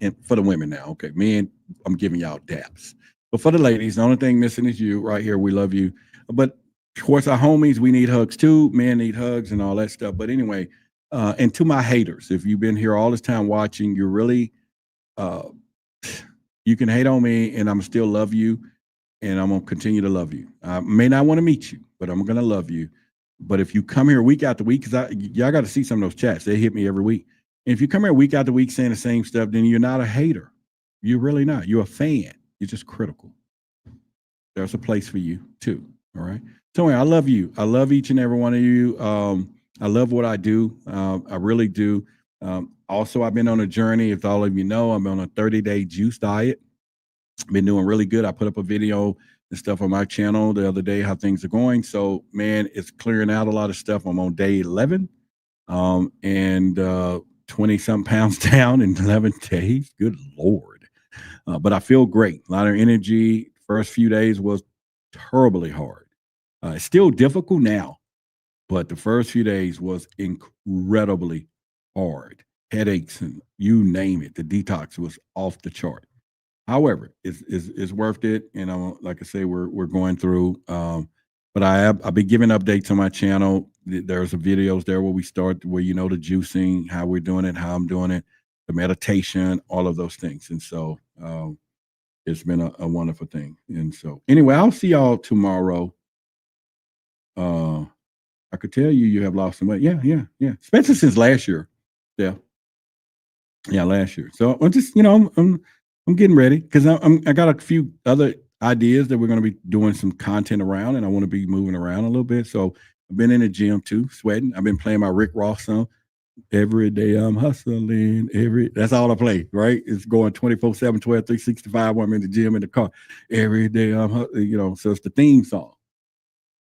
And for the women now, okay, men, I'm giving y'all daps. But for the ladies, the only thing missing is you right here. We love you. But of course, our homies, we need hugs too. Men need hugs and all that stuff. But anyway, and to my haters, if you've been here all this time watching, you're really, you can hate on me and I'm still love you. And I'm going to continue to love you. I may not want to meet you, but I'm going to love you. But if you come here week after week, because y'all got to see some of those chats. They hit me every week. And if you come here week after week saying the same stuff, then you're not a hater. You're really not. You're a fan. You're just critical. There's a place for you too. All right. So anyway, I love you. I love each and every one of you. I love what I do. I really do. Also, I've been on a journey. If all of you know, I'm on a 30-day juice diet. Been doing really good. I put up a video and stuff on my channel the other day, how things are going. So, man, it's clearing out a lot of stuff. I'm on day 11 and 20-something pounds down in 11 days. Good Lord. But I feel great. A lot of energy. First few days was terribly hard. It's still difficult now, but the first few days was incredibly hard. Headaches and you name it. The detox was off the chart. However, it's worth it. And like I say, we're going through. But I'll be giving updates on my channel. There's some videos there where you know the juicing, how we're doing it, how I'm doing it, the meditation, all of those things. And so it's been a wonderful thing. And so anyway, I'll see y'all tomorrow. I could tell you have lost some weight. Yeah. Especially since last year. Yeah, last year. So I'm just, I'm getting ready because I got a few other ideas that we're going to be doing some content around, and I want to be moving around a little bit. So I've been in the gym too, sweating. I've been playing my Rick Ross song. Every day I'm hustling. That's all I play, right? It's going 24/7, 12, 365 when I'm in the gym, in the car. Every day I'm hustling, so it's the theme song.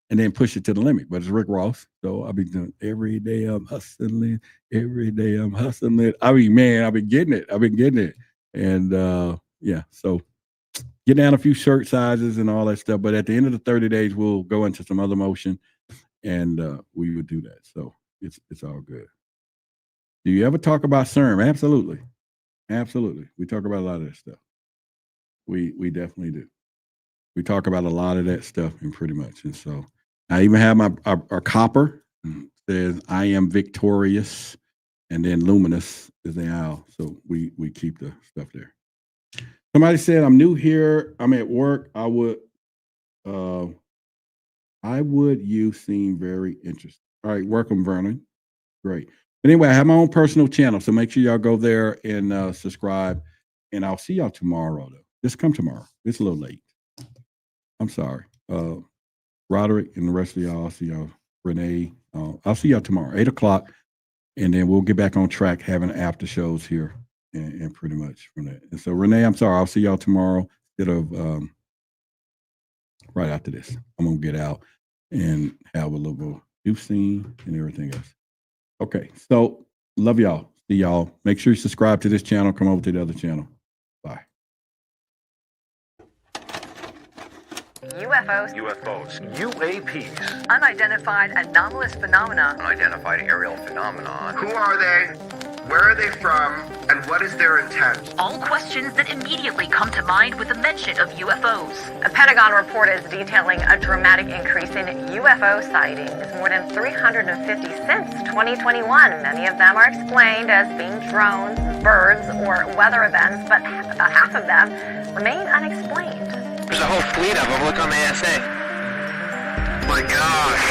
And then push it to the limit. But it's Rick Ross. So I'll be doing every day I'm hustling. Every day I'm hustling. I mean, man, I've been getting it. And so get down a few shirt sizes and all that stuff. But at the end of the 30 days, we'll go into some other motion and we would do that. So it's all good. Do you ever talk about CERN? Absolutely. We talk about a lot of that stuff. We definitely do. We talk about a lot of that stuff and pretty much. And so I even have our copper says, I am victorious. And then luminous is the owl. So we keep the stuff there. Somebody said, I'm new here. I'm at work. You seem very interesting. All right. Welcome, Vernon. Great. But anyway, I have my own personal channel. So make sure y'all go there and subscribe. And I'll see y'all tomorrow, though. Just come tomorrow. It's a little late. I'm sorry. Roderick and the rest of y'all, I'll see y'all. Renee, I'll see y'all tomorrow, 8 o'clock. And then we'll get back on track having after shows here and pretty much from that. And so, Renee, I'm sorry. I'll see y'all tomorrow instead of right after this. I'm going to get out and have a little juicing and everything else. Okay. So, love y'all. See y'all. Make sure you subscribe to this channel. Come over to the other channel. Bye. UFOs, UAPs, unidentified anomalous phenomena, unidentified aerial phenomenon. Who are they? Where are they from? And what is their intent? all questions that immediately come to mind with the mention of UFOs. A Pentagon report is detailing a dramatic increase in UFO sightings, more than 350 since 2021. Many of them are explained as being drones, birds, or weather events, but about half of them remain unexplained. There's a whole fleet of them. Look on the ASA. My gosh.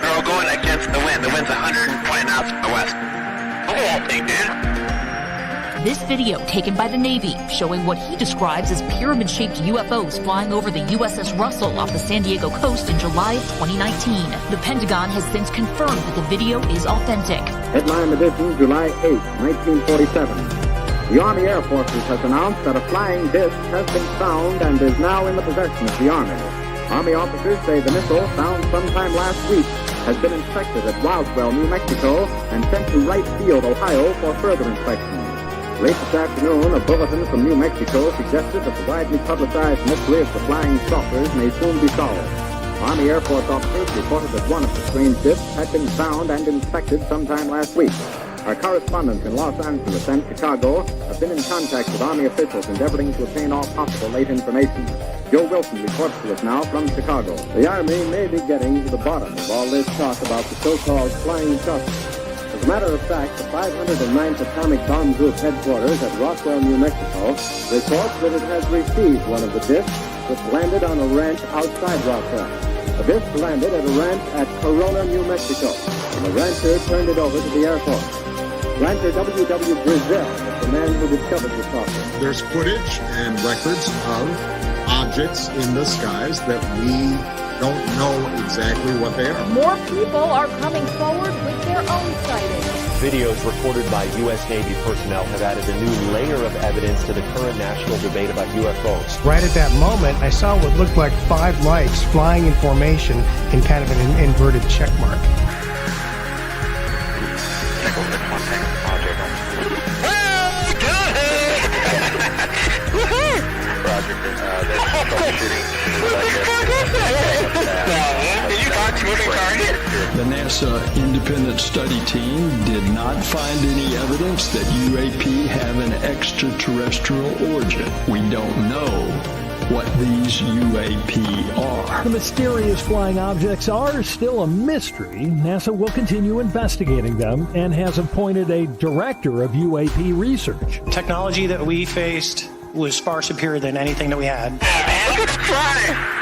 They're all going against the wind. The wind's 120 knots from the west. Look at that thing, dude. This video taken by the Navy showing what he describes as pyramid-shaped UFOs flying over the USS Russell off the San Diego coast in July of 2019. The Pentagon has since confirmed that the video is authentic. Headline edition, July 8, 1947. The Army Air Forces has announced that a flying disc has been found and is now in the possession of the Army. Army officers say the missile, found sometime last week, has been inspected at Roswell, New Mexico, and sent to Wright Field, Ohio, for further inspection. Late this afternoon, a bulletin from New Mexico suggested that the widely publicized mystery of the flying saucers may soon be solved. Army Air Force officers reported that one of the strange discs had been found and inspected sometime last week. Our correspondents in Los Angeles and Chicago have been in contact with Army officials endeavoring to obtain all possible late information. Joe Wilson reports to us now from Chicago. The Army may be getting to the bottom of all this talk about the so-called flying saucers. As a matter of fact, the 509th Atomic Bomb Group headquarters at Roswell, New Mexico, reports that it has received one of the discs which landed on a ranch outside Roswell. The disc landed at a ranch at Corona, New Mexico, and the rancher turned it over to the Air Force. Rancher W.W. Brazil is the man who discovered the saucer. There's footage and records of objects in the skies that we don't know exactly what they are. More people are coming forward with their own sightings. Videos recorded by U.S. Navy personnel have added a new layer of evidence to the current national debate about UFOs. Right at that moment, I saw what looked like 5 lights flying in formation in kind of an inverted check mark. The NASA independent study team did not find any evidence that UAP have an extraterrestrial origin. We don't know what these UAP are. The mysterious flying objects are still a mystery. NASA will continue investigating them and has appointed a director of UAP research. Technology that we faced was far superior than anything that we had. Oh, man, look at the fly!